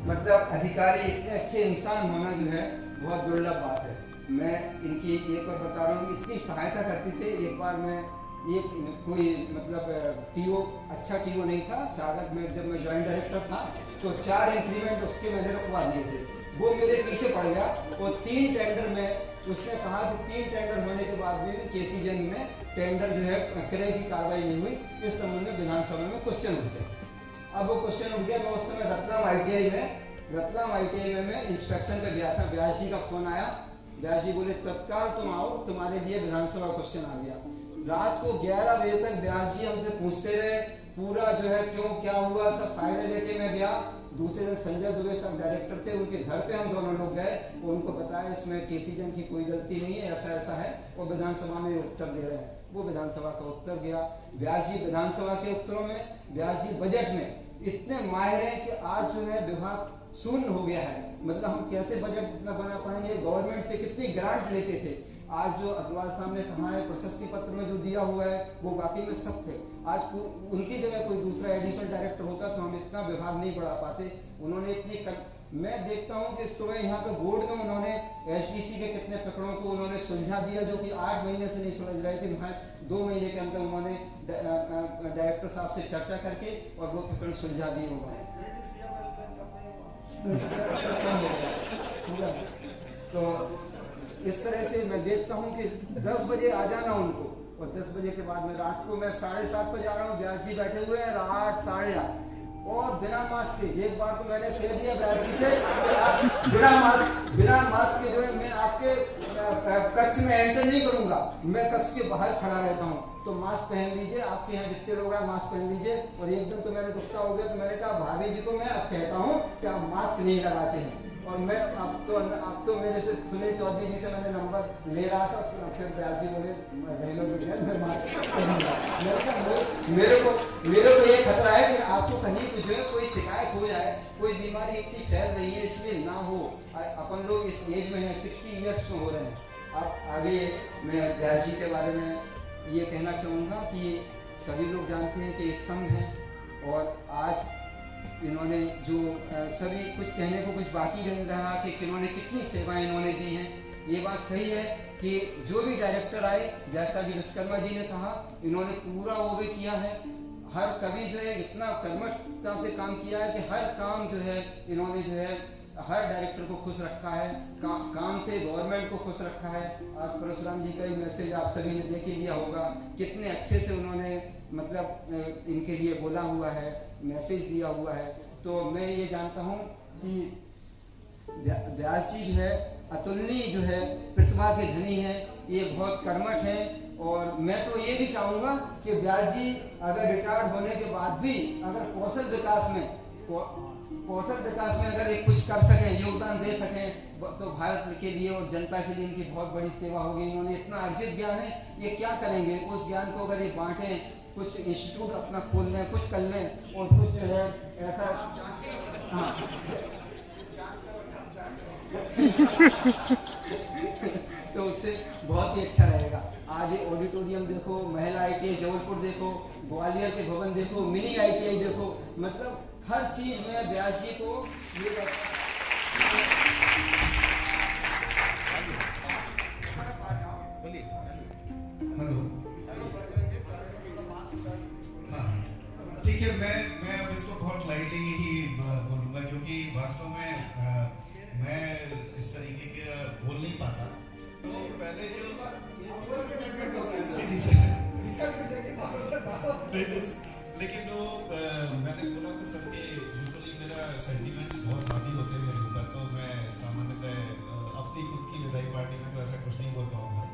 मतलब अधिकारी, इतने अच्छे इंसान होना जो है बहुत दुर्लभ बात है। मैं इनकी एक बार बता रहा हूँ, इतनी सहायता करते थे। एक बार मैं एक कोई मतलब टीओ, अच्छा टीओ नहीं था स्वागत में, जब मैं ज्वाइंट डायरेक्टर था तो 4 इंक्रीमेंट उसके मैंने रखवा दिए थे। वो मेरे पीछे पड़ गया और 3 टेंडर में उसने कहा कि 3 टेंडर होने के बाद भी केसी जंग में टेंडर जो है क्रय की कार्रवाई नहीं हुई। इस संबंध में विधानसभा में क्वेश्चन उठ गया। अब वो क्वेश्चन उठ गया, मैं उस समय रतलाम ITI में मैं इंस्पेक्शन पे गया था। व्यास जी का फोन आया, व्यास जी बोले तत्काल तुम आओ, तुम्हारे लिए विधानसभा क्वेश्चन आ गया। रात को 11 बजे तक व्यास जी हमसे पूछते रहे, पूरा जो है क्यों क्या हुआ सब फाइलें लेके मैं गया। दूसरे दिन संजय दुबे साहब डायरेक्टर थे, उनके घर पे हम दोनों लोग गए, उनको बताया इसमें केसी जन की कोई गलती नहीं है, ऐसा ऐसा है, और विधानसभा में उत्तर दे रहे हैं। वो विधानसभा का उत्तर गया। व्यास जी विधानसभा के उत्तरों में, व्यास जी बजट में इतने माहिर हैं कि आज जो है विभाग शून्य हो गया है। मतलब हम कैसे बजट बना पाएंगे? गवर्नमेंट से कितनी ग्रांट लेते थे। आज जो अग्रवाल साहब ने कहा है प्रशस्ति पत्र में जो दिया हुआ है वो वाकई में सब थे। आज उनकी जगह कोई दूसरा एडिशनल डायरेक्टर होता तो हम इतना विभाग नहीं बढ़ा पाते। उन्होंने इतनी मैं देखता हूं कि सुबह यहाँ पे बोर्ड में उन्होंने SDC के कितने प्रकरणों को उन्होंने सुलझा दिया जो कि 8 महीने से नहीं सुलझ रहे थे। 2 महीने के अंदर उन्होंने डायरेक्टर साहब से चर्चा करके और वो प्रकरण सुलझा दिए उन्होंने। तो इस तरह से मैं देखता हूँ कि 10 बजे आ जाना उनको, और 10 बजे के बाद में रात को मैं 7:30 बजे आ रहा हूँ, व्यास जी बैठे हुए हैं 8, 8:30 और बिना मास्क के। एक बार तो मैंने कह दिया व्यास जी से आप बिना मास्क के जो है मैं आपके कक्ष में एंटर नहीं करूंगा, मैं कक्ष के बाहर खड़ा रहता हूँ, तो मास्क पहन लीजिए, आपके यहाँ जितने लोग हैं मास्क पहन लीजिए। और एक दिन तो मैंने गुस्सा हो गया, तो मैंने कहा भाभी जी को मैं अब कहता हूँ कि आप मास्क नहीं लगाते हैं। और मैं अब तो मेरे से सुनील चौधरी जी से मैंने नंबर ले रहा था, फिर व्यास जी बोले मैं मास्क पहनूंगा। मेरे को ये खतरा है कि आपको कहीं कुछ है, कोई शिकायत हो जाए, कोई बीमारी इतनी फैल रही है, इसलिए ना हो। अपन लोग इस एज में हैं, 60 ईयर्स में हो रहे हैं। अब आगे मैं व्यास जी के बारे में ये कहना चाहूँगा कि सभी लोग जानते हैं कि स्तंभ हैं, और आज इन्होंने जो सभी कुछ कहने को कुछ बाकी नहीं रहा कि इन्होंने कितनी सेवाएं इन्होंने दी हैं। ये बात सही है कि जो भी डायरेक्टर आए, जैसा कि विश्वकर्मा जी ने कहा, इन्होंने पूरा वो भी किया है। हर कवि जो है इतना कर्मठता से काम किया है कि हर काम जो है इन्होंने जो है हर डायरेक्टर को खुश रखा है, काम से गवर्नमेंट को खुश रखा है। आज परशुराम जी का ही मैसेज आप सभी ने देख ही लिया होगा, कितने अच्छे से उन्होंने मतलब इनके लिए बोला हुआ है, मैसेज दिया हुआ है। तो मैं ये जानता हूँ कि व्यास जी जो है अतुलनीय जो है प्रतिभा के धनी है, ये बहुत कर्मठ है। और मैं तो ये भी चाहूँगा कि व्यास जी अगर रिटायर्ड होने के बाद भी अगर कौशल विकास में अगर ये कुछ कर सकें, योगदान दे सकें, तो भारत के लिए और जनता के लिए इनकी बहुत बड़ी सेवा होगी। इन्होंने इतना अर्जित ज्ञान है, ये क्या करेंगे उस ज्ञान को अगर ये बांटें, कुछ इंस्टीट्यूट अपना खोल लें, कुछ कर लें, और कुछ जो है ऐसा तो उससे बहुत ही अच्छा रहेगा। आज ये ऑडिटोरियम देखो, महिला ITI जबलपुर देखो, ग्वालियर के भवन देखो, मिनी ITI देखो, मतलब हर चीज में व्यास जी को ये ठीक है। मैं अब इसको बहुत लाइटली ही बोलूँगा, क्योंकि वास्तव में मैं इस तरीके के बोल नहीं पाता। तो पहले जो जी सर लेकिन वो मैंने बोला कि सर के यूजुअली मेरा सेंटिमेंट्स बहुत हावी होते हैं मेरे ऊपर, तो मैं सामान्यतः अपनी खुद की विदाई पार्टी में तो ऐसा कुछ नहीं बोल पाऊँगा।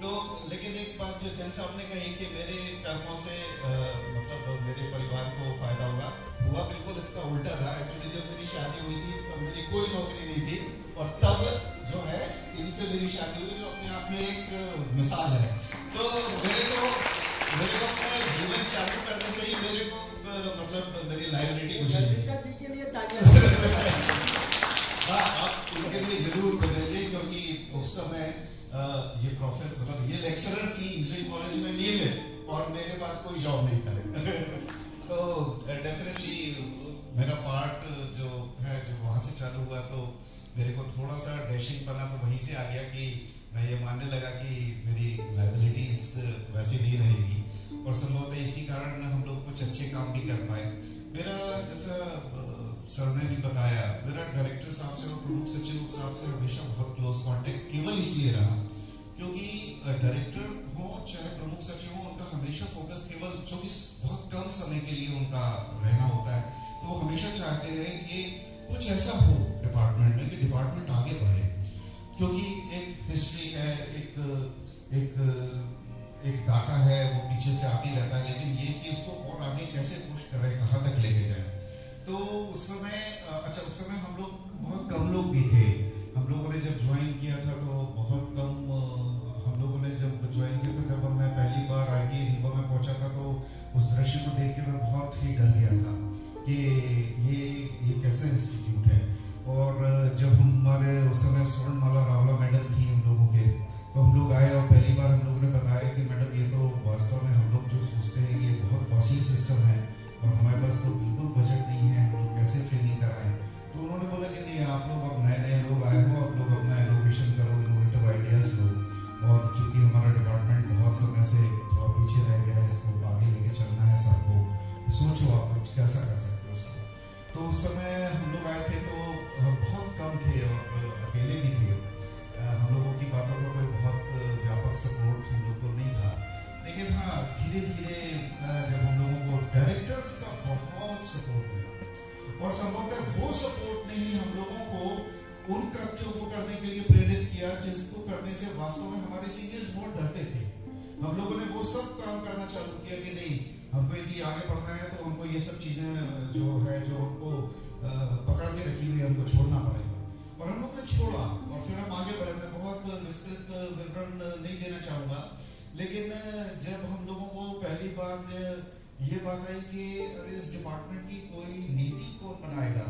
तो लेकिन एक बात जो जैन साहब ने कही कि मेरे कर्मों से मतलब मेरे परिवार को फायदा हुआ बिल्कुल इसका उल्टा था। एक्चुअली जब मेरी शादी हुई थी तब मेरी कोई नौकरी नहीं थी, और तब जो है इनसे मेरी शादी हुई, जो अपने आप में एक मिसाल है। तो मेरे को अपना जीवन चालू करने से ही मेरे को मतलब मेरी लाइबिलिटी कुछ हाँ, आप इनके लिए जरूर बजाइए, क्योंकि उस समय ये प्रोफेसर मतलब ये लेक्चरर थी इंजीनियरिंग कॉलेज में नियमित, और मेरे पास कोई जॉब नहीं था। तो डेफिनेटली मेरा पार्ट जो है जो वहाँ से चालू हुआ, तो मेरे को थोड़ा सा डैशिंग बना, तो वहीं से आ गया कि मैं ये मानने लगा कि मेरी लाइबिलिटीज वैसी नहीं रहेगी, और संभवतः इसी कारण हम लोग कुछ अच्छे काम भी कर पाए। मेरा जैसा सर ने भी बताया, मेरा डायरेक्टर साहब से और प्रमुख सचिव साहब से हमेशा बहुत क्लोज कांटेक्ट केवल इसलिए रहा क्योंकि डायरेक्टर हो चाहे प्रमुख सचिव हो, उनका हमेशा फोकस केवल जो कि बहुत कम समय के लिए उनका रहना होता है, तो वो हमेशा चाहते हैं कि कुछ ऐसा हो डिपार्टमेंट में कि डिपार्टमेंट आगे बढ़े, क्योंकि एक हिस्ट्री है, एक डाटा है, वो पीछे से आती रहता है, लेकिन ये कि उसको और आगे कैसे पुश करें, कहाँ तक लेके जाए। तो उस समय उस समय हम लोग बहुत कम लोग भी थे। हम लोगों ने जब ज्वाइन किया था तो बहुत कम हम लोगों ने जब ज्वाइन किया था, जब मैं पहली बार ITI रीवा में पहुंचा था, तो उस दृश्य को देख के मैं बहुत ही डर गया था कि ये कैसा इंस्टीट्यूट है। और जब हमारे उस समय स्वर्णमाला रावला मैडम थी हम लोगों के, तो हम लोग आए और पहली बार हम लोगों ने बताया कि मैडम ये तो वास्तव में हम लोग जो सोचते हैं कि बहुत कॉस्टली सिस्टम है और हमारे पास तो बिल्कुल बजट नहीं है, हम लोग कैसे ट्रेनिंग कराएं। तो उन्होंने बोला कि नहीं, आप लोग अब नए लोग आए हो, आप लोग अपना इनोवेशन करो, इनोवेटिव आइडियाज और संभवतः वो सपोर्ट ने ही हम लोगों को उन कृत्यों को करने के लिए प्रेरित किया जिसको करने से वास्तव में हमारे सीनियर्स बहुत डरते थे। हम लोगों ने वो सब काम करना चालू किया कि नहीं, हमको यदि आगे बढ़ना है तो हमको ये सब चीजें जो हमको पकड़ के रखी हुई है हमको छोड़ना पड़ेगा। और हम लोग ने छोड़ा और फिर हम आगे बढ़े। मैं बहुत विस्तृत विवरण नहीं देना चाहूंगा, लेकिन जब हम लोगों को पहली बार ये बात आई कि अरे इस डिपार्टमेंट की कोई नीति कौन बनाएगा।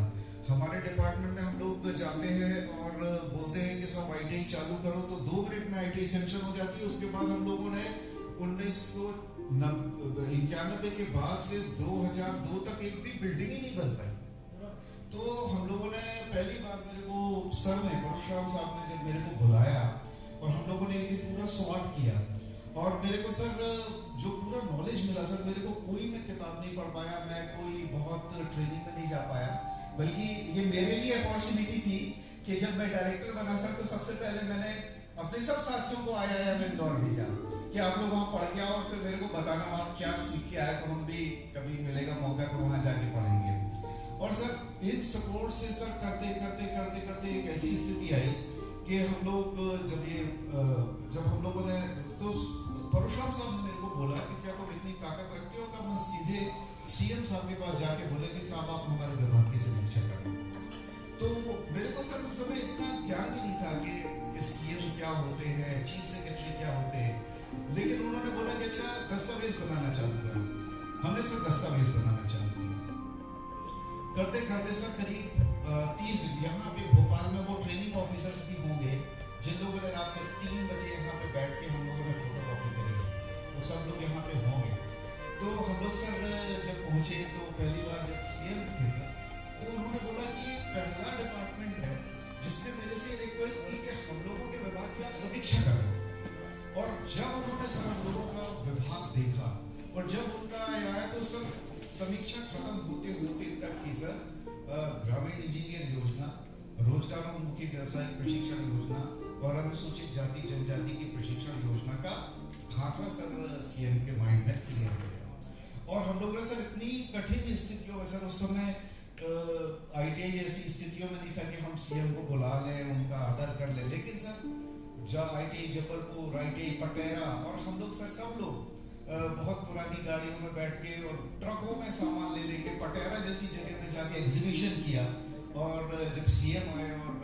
हमारे डिपार्टमेंट में हम लोग जाते हैं और बोलते हैं कि सब आईटीआई चालू करो, तो 2 मिनट में आईटीआई सैंक्शन हो जाती है। उसके बाद हम लोगों ने 1991 के बाद से 2002 तक एक भी बिल्डिंग ही नहीं बन पाई। तो हम लोगों ने पहली बार मेरे को सर ने, परशुराम साहब ने जब मेरे को बुलाया और हम लोगों ने एक दिन पूरा स्वागत किया और मेरे को सर जो पूरा नॉलेज मिला सर, मेरे को कोई मैं किताब नहीं पढ़ पाया, मैं कोई बहुत ट्रेनिंग में नहीं जा पाया, बल्कि ये मेरे लिए अपॉर्चुनिटी थी कि जब मैं डायरेक्टर बना सर तो सबसे पहले मैंने अपने सब साथियों को आया में इंदौर भेजा कि आप लोग वहाँ पढ़ के आओ और फिर मेरे को बताना वहाँ क्या सीख के आए, तो हम भी कभी मिलेगा मौका तो वहाँ जाके पढ़ेंगे। और सर इन सपोर्ट से सर करते करते करते करते एक ऐसी स्थिति आई कि हम लोग जब हम लोगों ने, तो परशुराम साहब ने मेरे को बोला कि क्या तुम इतनी ताकत रखते हो कि हम सीधे सीएम साहब के पास जाके बोले कि साहब आप हमारे विभाग की समीक्षा करें। तो मेरे को सर उस समय इतना ज्ञान भी नहीं था कि सीएम क्या होते हैं, चीफ सेक्रेटरी क्या होते हैं, लेकिन उन्होंने बोला कि अच्छा दस्तावेज बनाना चालू करो। हमने सर दस्तावेज बनाना चालू किया। करते करते सर करीब 30 दिन यहाँ पे भोपाल में वो ट्रेनिंग ऑफिसर्स भी होंगे जिन लोगों ने रात में 3 बजे यहाँ पे बैठ के हम लोगों ने फोटोकॉपी करी है, वो सब लोग यहाँ पे होंगे। तो हम लोग सर जब पहुंचे तो पहली बार जब सीएम थे सर, तो उन्होंने बोला कि ये पहला डिपार्टमेंट है जिसने मेरे से रिक्वेस्ट की कि हम लोगों के विभाग की आप समीक्षा करें। और जब उन्होंने सर हम लोगों का विभाग देखा और जब उनका आया तो सर समीक्षा खत्म होते होते तक की सर ग्रामीण इंजीनियर योजना, रोजगारोन्मुखी व्यवसायिक प्रशिक्षण योजना और अनुसूचित जाति जनजाति की प्रशिक्षण योजना का खाका सर सीएम के माइंड में क्लियर हो गया। और हम लोग सर इतनी कठिन स्थितियों में सर उस समय आईटीआई जैसी स्थितियों में नहीं था कि हम सीएम को बुला लें, उनका आदर कर लें, लेकिन सर आईटीआई जबलपुर, आईटीआई पटेरा और हम लोग सर सब लोग बहुत पुरानी गाड़ियों में बैठ के और ट्रकों में सामान ले लेके पटेरा जैसी जगह में जाके एग्जीबिशन किया। और जब सीएम आए और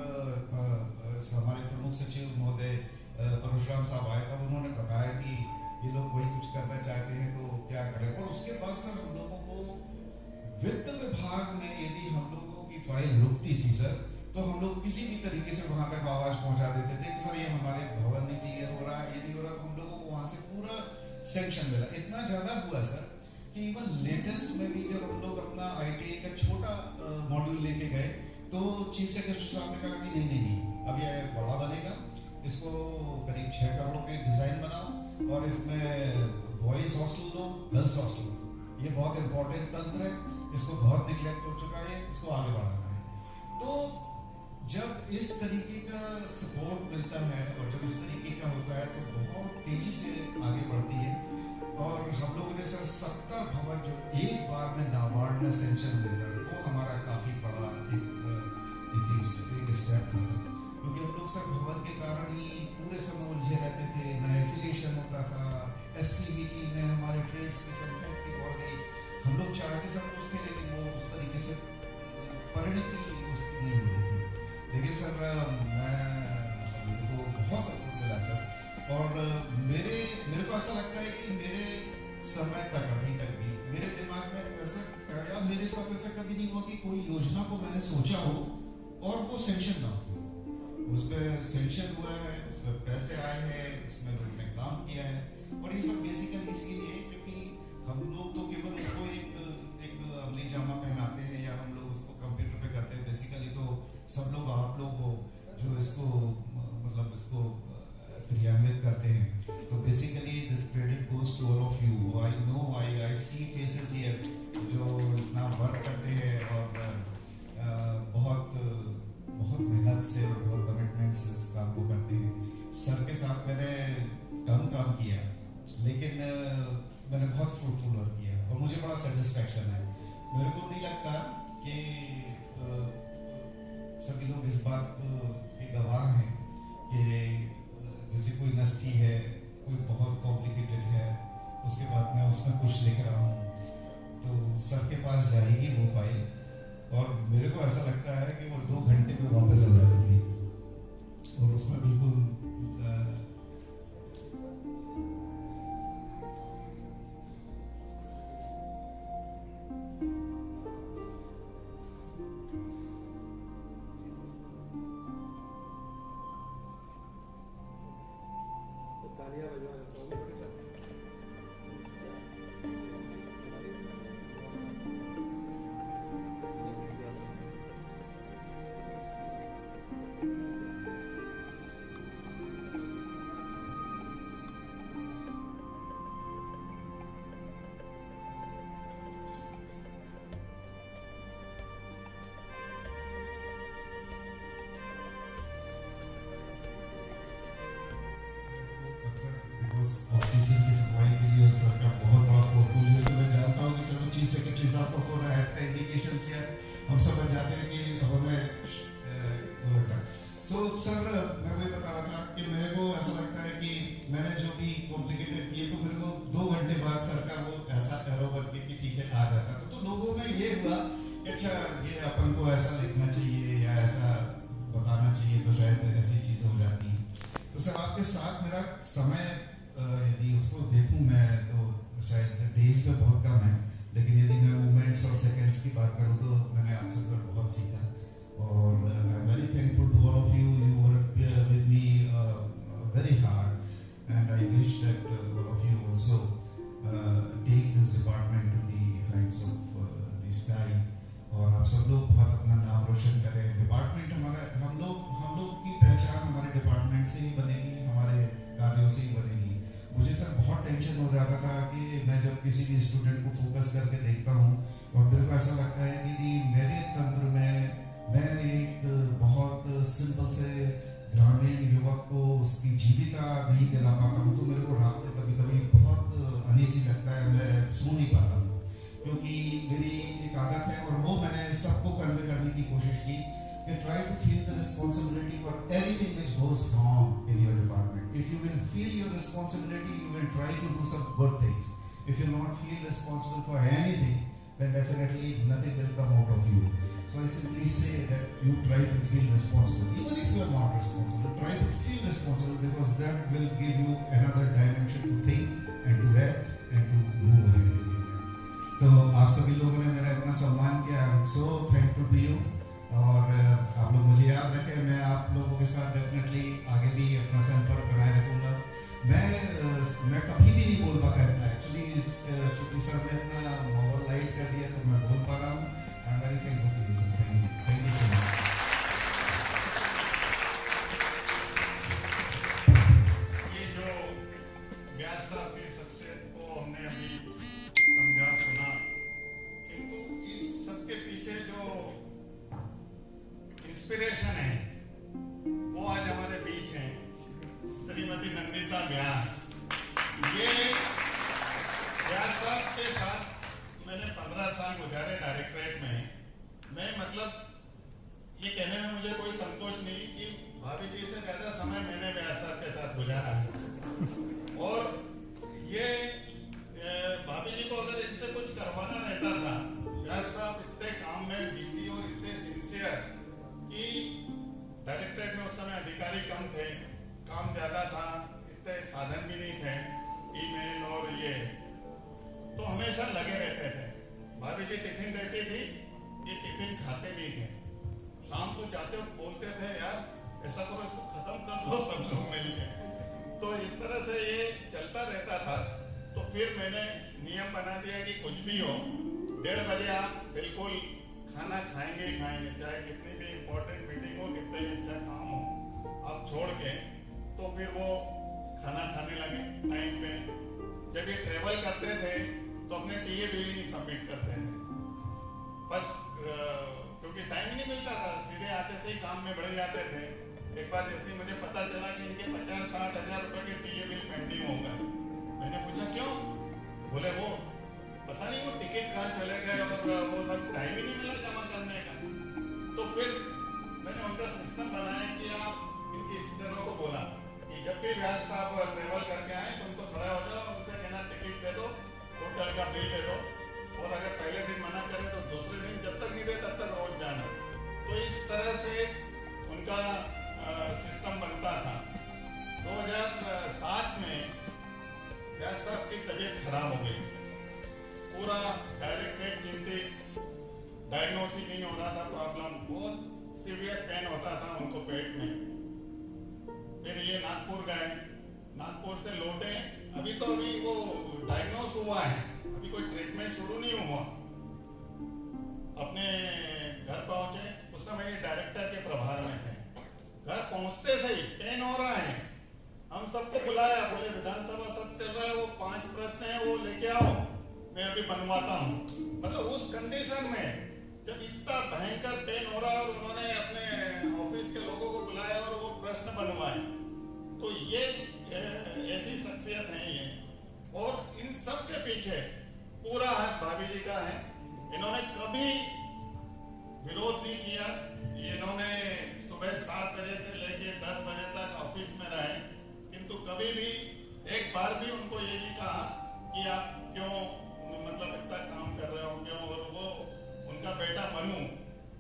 हमारे प्रमुख सचिव महोदय परशुराम साहब आए तब उन्होंने बताया कि ये लोग वही कुछ करना चाहते हैं तो क्या करें। और उसके बाद सर हम लोगों को वित्त विभाग में यदि हम लोगों की फाइल रुकती थी सर तो हम लोग किसी भी तरीके से वहां तक आवाज पहुंचा देते थे कि सर ये हमारे भवन नहीं क्लियर हो रहा है, ये नहीं हो रहा। हम लोगों को वहां से पूरा सेंक्शन मिला। इतना ज्यादा हुआ सर कि इवन लेटेस्ट में भी जब हम लोग अपना आईटीआई का छोटा मॉड्यूल लेके गए तो चीफ सेक्रेटरी साहब ने कहा कि नहीं अब ये बड़ा बनेगा, इसको करीब 6 करोड़ के डिजाइन बनाओ और इसमें बॉयज हॉस्टल दो, गर्ल्स हॉस्टल दो। ये बहुत इंपॉर्टेंट तंत्र है, इसको बहुत निग्लेक्ट हो चुका है, इसको आगे बढ़ाना है। तो जब इस तरीके का सपोर्ट मिलता है और जब इस तरीके का होता है तो बहुत तेजी से आगे बढ़ती है। और हम लोगों ने सर 70 भवन जो एक बार में नाबार्ड में सेंक्शन हुए सर, वो हमारा काफी बड़ा एक स्टेप था सर, क्योंकि हम लोग सर भवन के कारण ही पूरे समय उलझे रहते थे, न एफिलिएशन होता था, एससीबीटी में हमारे ट्रेड्स की संख्या इतनी बढ़ गई। हम लोग चाहते सब कुछ थे लेकिन वो उस तरीके से परिणति उसकी नहीं हुई थी। लेकिन सर मेरे को बहुत सपोर्ट मिला सर। और मेरे को ऐसा लगता है कि मेरे समय तक अभी तक भी मेरे दिमाग में ऐसा या मेरे साथ ऐसा कभी नहीं हुआ कि कोई योजना को मैंने सोचा हो और वो सेंक्शन ना हो। उस पर सेंक्शन हुआ है, उस पर पैसे आए हैं, इसमें लोगों ने काम किया है। और ये सब बेसिकली इसलिए क्योंकि हम लोग तो केवल इसको एक अमली जामा पहनाते हैं या हम लोग उसको कंप्यूटर पे करते हैं। बेसिकली तो सब लोग आप लोग हो जो इसको मतलब इसको क्रियान्वित करते हैं। तो basically this credit goes to all of you. I know I see faces here जो इतना वर्क करते हैं और बहुत मेहनत से और बहुत कमिटमेंट से इस काम को करते हैं। सर के साथ मैंने कम काम किया लेकिन मैंने बहुत फ्रूटफुल वर्क किया और मुझे बड़ा सेटिस्फैक्शन है। मेरे को नहीं लगता कि सभी लोग इस बात के गवाह हैं कि जैसे कोई नस्ती है, कोई बहुत कॉम्प्लिकेटेड है, उसके बाद मैं उसमें कुछ लिख रहा हूँ तो सर के पास जाएगी वो फाइल, और मेरे को ऐसा लगता है कि वो 2 घंटे में वापस आ जाती थी, और उसमें बिल्कुल ऑक्सीजन की सप्लाई के लिए सर का बहुत बड़ा पोर्टफोलियो, तो मैं जानता हूँ कि सर वो चीफ सेक्रेटरी साहब का फोन आया था, इंडिकेशन से हम सब जाते हैं कि हमें तो सर मैं वही बता रहा था कि मेरे को ऐसा लगता है कि मैंने जो भी कॉम्प्लिकेटेड किए तो मेरे को 2 घंटे बाद सर का वो ऐसा एरो करके कि ठीक है आ जाता, तो लोगों में ये हुआ कि अच्छा ये अपन को ऐसा लिखना चाहिए या ऐसा बताना चाहिए, तो शायद ऐसी चीज़ें हो जाती हैं। तो सर आपके साथ मेरा समय यदि उसको देखूं मैं तो शायद डेज में बहुत कम है, लेकिन यदि मैं मोमेंट्स और सेकंड्स की बात करूं तो मैंने आपसे सर बहुत सीखा, और I am very thankful to all of you work with me very hard, and I wish that all of you also take this department to the heights of the sky, और आप सब लोग बहुत अपना नाम रोशन करें। डिपार्टमेंट हमारा हम लोग की पहचान हमारे डिपार्टमेंट से ही बनेगी, हमारे कार्यों से ही बनेगी। मुझे सर बहुत टेंशन हो जाता था कि मैं जब किसी भी स्टूडेंट को फोकस करके देखता हूँ और मेरे को ऐसा लगता है कि मेरे तंत्र में मैं एक बहुत सिंपल से ग्रामीण युवक को उसकी जीविका नहीं दिला पाता हूँ, तो मेरे को रात में कभी कभी बहुत अनईजी लगता है, मैं सो नहीं पाता हूँ, क्योंकि मेरी एक आदत है और वो मैंने सबको कन्वे करने की कोशिश की कि try to feel the responsibility for everything which goes wrong in your department. If you will feel your responsibility, you will try to do some good things. If you not feel responsible for anything, then definitely nothing will come out of you. So I simply say that you try to feel responsible. Even if you are not responsible, try to feel responsible, because that will give you another dimension to think and to act and to move ahead in your life. तो आप सभी लोगों ने मेरा इतना सम्मान किया, I am so thankful to you. और आप लोग मुझे याद रखें, मैं आप लोगों के साथ डेफिनेटली आगे भी अपना संपर्क बनाए रखूँगा। मैं कभी भी नहीं बोल पाता था एक्चुअली, चूंकि सर ने अपना माहौल लाइट कर दिया तो मैं बोल पा रहा हूँ। I am very thankful to you sir, thank you so much. ये जो व्यास साहब की शख्सियत को हमने अभी समझा सुना, किंतु इस सबके पीछे जो इंस्पिरेशन है वो आज हमारे बीच है, श्रीमती नंदिता व्यास। ये व्यास साहब के साथ मैंने 15 साल गुजारे डायरेक्टरेट में। मैं मतलब ये कहने में मुझे कोई संकोच नहीं कि भाभी जी से ज्यादा समय मैंने व्यास साहब के साथ गुजारा है, और ये भाभी जी को अगर इनसे कुछ करवाना रहता था, व्यास साहब इतने काम में बिजी और इतने सिंसियर कि डायरेक्टरेट में उस समय अधिकारी कम थे, काम ज्यादा था, इतने साधन भी नहीं थे, ईमेल और ये, तो हमेशा लगे रहते थे। भाभी जी टिफिन देती थी, ये टिफिन खाते नहीं थे, शाम को जाते वक्त बोलते थे यार ऐसा करो इसको खत्म कर दो सब लोग मिलके। तो इस तरह से ये चलता रहता था। तो फिर मैंने नियम बना दिया कि कुछ भी हो 1:30 बजे आप बिल्कुल खाना खाएंगे ही खाएंगे, चाहे कितनी भी इम्पोर्टेंट मीटिंग हो, कितना ही अच्छा काम हो, आप छोड़ के तो फिर वो खाना खाने लगे टाइम पे। जब ये ट्रेवल करते थे तो अपने टीए बिल ही नहीं सबमिट करते थे, बस क्योंकि टाइम ही नहीं मिलता था, सीधे आते से ही काम में बढ़ जाते थे। एक बार जैसे मुझे पता चला कि इनके 50-60 हज़ार रुपए के टीए बिल पेंडिंग हो गए, मैंने पूछा क्यों? बोले वो पता नहीं वो टिकट कहाँ चले गए और वो सब टाइम ही नहीं मिला जमा करने का। व्यास साहब ट्रेवल करके आए तुम तो खड़े हो जाओ, उनसे कहना टिकट दे दो, होटल का बिल दे दो, और अगर पहले दिन मना करें तो दूसरे दिन जब तक नहीं दे तब तक रोज जाना। तो इस तरह से उनका सिस्टम बनता था। 2007 में व्यास साहब की तबीयत खराब हो गई, पूरा डायरेक्ट चिंतित, डायग्नोसिस नहीं हो रहा था, प्रॉब्लम बहुत सीवियर पेन होता था उनको पेट में। फिर ये नागपुर गए, नागपुर से लौटे, अभी वो डायग्नोस हुआ है, अभी कोई ट्रीटमेंट शुरू नहीं हुआ। अपने घर पहुंचे, उस समय ये डायरेक्टर के प्रभार में थे। घर पहुंचते थे पेन हो रहा है, हम सबको बुलाया, बोले विधानसभा सब चल रहा है, वो 5 प्रश्न है वो लेके आओ, मैं अभी बनवाता हूँ। मतलब उस कंडीशन में जब इतना भयंकर पेन हो रहा है और उन्होंने अपने ऑफिस के लोगों को बुलाया और वो प्रश्न बनवाए। तो ये ऐसी शख्सियत है ये, और इन सब के पीछे पूरा हाथ भाभी जी का है। इन्होंने कभी विरोध नहीं किया, इन्होंने सुबह 7 बजे से लेके 10 बजे तक ऑफिस में रहे, किंतु कभी भी एक बार भी उनको ये नहीं कहा कि आप क्यों मतलब इतना काम कर रहे हो क्यों। और वो उनका बेटा मनु,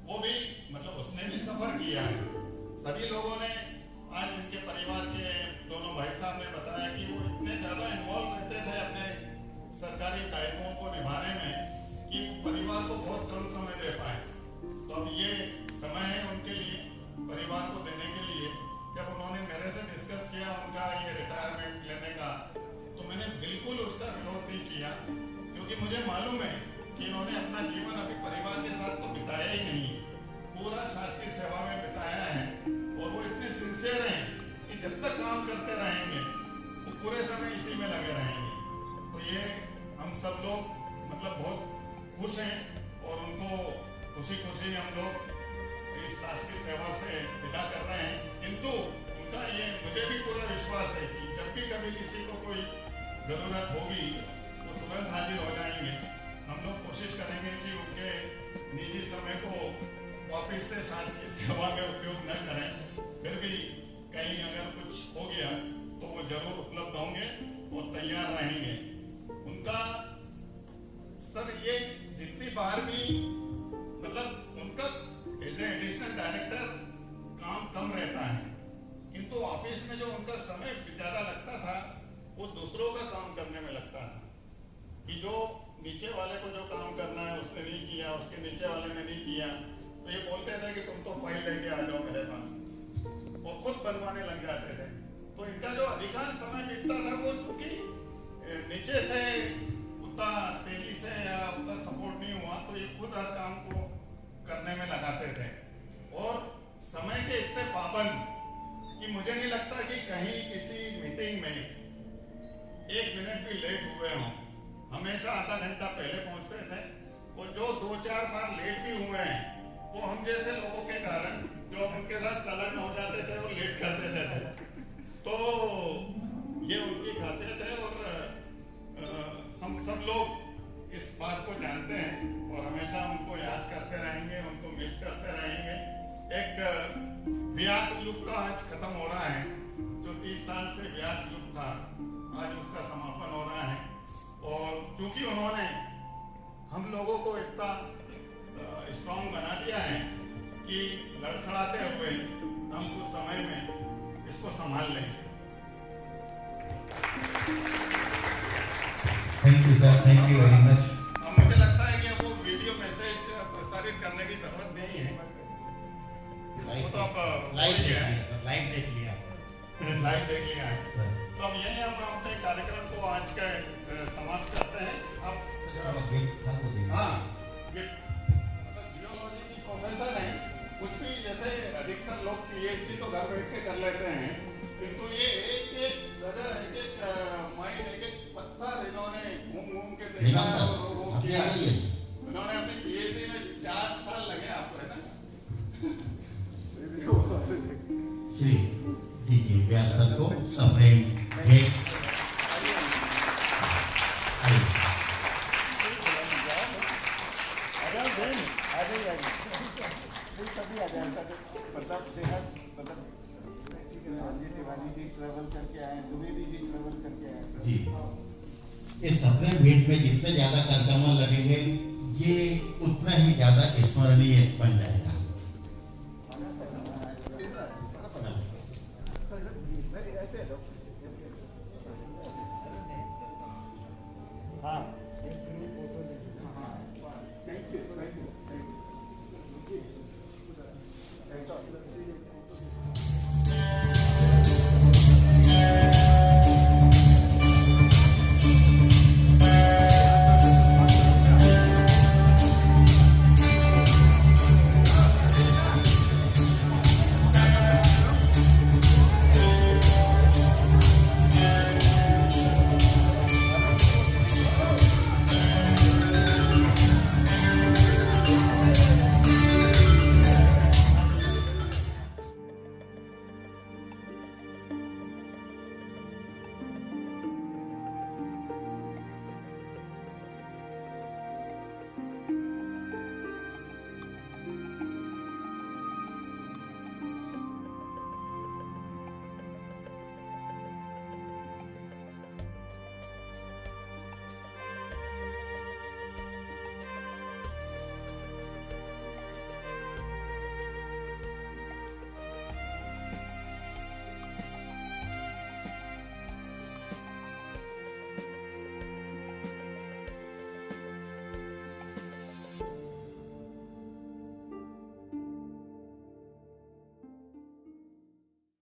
वो भी मतलब उसने भी सफर किया है। सभी लोगों ने आज इनके परिवार के दोनों भाई साहब ने बताया कि वो इतने ज्यादा इन्वॉल्व रहते थे अपने सरकारी दायित्वों को निभाने में कि परिवार को बहुत कम समय दे पाए। तो अब ये समय है उनके लिए, परिवार को देने के लिए। जब उन्होंने मेरे से डिस्कस किया उनका ये रिटायरमेंट लेने का, तो मैंने बिल्कुल उसका विरोध नहीं किया, क्योंकि मुझे मालूम है कि इन्होंने अपना जीवन अभी परिवार के साथ तो बिताया ही नहीं, पूरा शासकीय सेवा में बिताया है। और वो इतने सिंसियर हैं कि जब तक काम करते रहेंगे वो पूरे समय इसी में लगे रहेंगे। तो ये हम सब लोग मतलब बहुत खुश हैं, और उनको खुशी खुशी हम लोग इस शासकीय सेवा से विदा कर रहे हैं। किंतु उनका ये मुझे भी पूरा विश्वास है कि जब भी कभी किसी को कोई जरूरत होगी वो तुरंत हाजिर हो जाएंगे। हम लोग कोशिश करेंगे कि उनके निजी समय को वापिस से शासकीय सेवा में उपयोग न करें, फिर भी कहीं अगर कुछ हो गया तो वो जरूर उपलब्ध होंगे और तैयार रहेंगे। उनका सर ये जितनी बार भी मतलब उनका एज ए एडिशनल डायरेक्टर काम कम रहता है, किंतु ऑफिस में जो उनका समय ज्यादा लगता था वो दूसरों का काम करने में लगता था। कि जो नीचे वाले को जो काम करना है उसने नहीं किया, उसके नीचे वाले ने नहीं किया, तो ये बोलते थे कि तुम तो फाइल लेके आ जाओ मेरे पास, वो खुद बनवाने लग जाते थे। तो इनका जो अधिकांश समय बीतता था वो चूंकि नीचे से उतना तेजी से या उतना सपोर्ट नहीं हुआ, तो ये खुद हर काम को करने में लगाते थे। और समय के इतने पाबंद कि मुझे नहीं लगता कि कहीं किसी मीटिंग में 1 मिनट भी लेट हुए हों। हमेशा आधा घंटा पहले पहुंचते थे, और जो 2-4 बार लेट भी हुए हैं वो हम जैसे लोगों के कारण जो उनके साथ संलग्न हो जाते थे वो लेट कर देते थे। तो ये उनकी खासियत है, और हम सब लोग इस बात को जानते हैं और हमेशा उनको याद करते रहेंगे, उनको मिस करते रहेंगे। एक व्यास युग का आज खत्म हो रहा है, जो 30 साल से व्यास युग था, आज उसका समापन हो रहा है। और चूंकि उन्होंने हम लोगों को इतना स्ट्रॉन्ग बना दिया है कि लड़खड़ाते हुए हम कुछ समय में इसको संभाल लेंगे। Thank you sir, thank you very much. अब मुझे लगता है कि अब वो वीडियो मैसेज प्रसारित करने की जरूरत नहीं है, वो तो अब लाइव देख लिया सर, लाइव देख लिया है। तो अब यही हम अपने कार्यक्रम को आज का समाप्त करते हैं। अब हाँ, जियोलॉजी की प्रोफेसर है, कुछ भी जैसे अधिकतर लोग पीएचडी तो घर बैठ के कर लेते हैं, किंतु ये एक जगह एक माइन एक पत्थर इन्होंने घूम के देखा और वो किया। इन्होंने अपनी पीएचडी में 4 साल लगे आपको, है ना? श्री डी.के. व्यास सर को सप्रेम भेंट। प्रताप जी तिवारी जी ट्रैवल करके आए, द्विवेदी जी ट्रैवल करके आए जी। इस सपने मीट में जितने ज्यादा कार्यक्रम लगेंगे ये उतना ही ज्यादा स्मरणीय बन जाएगा। ऐसे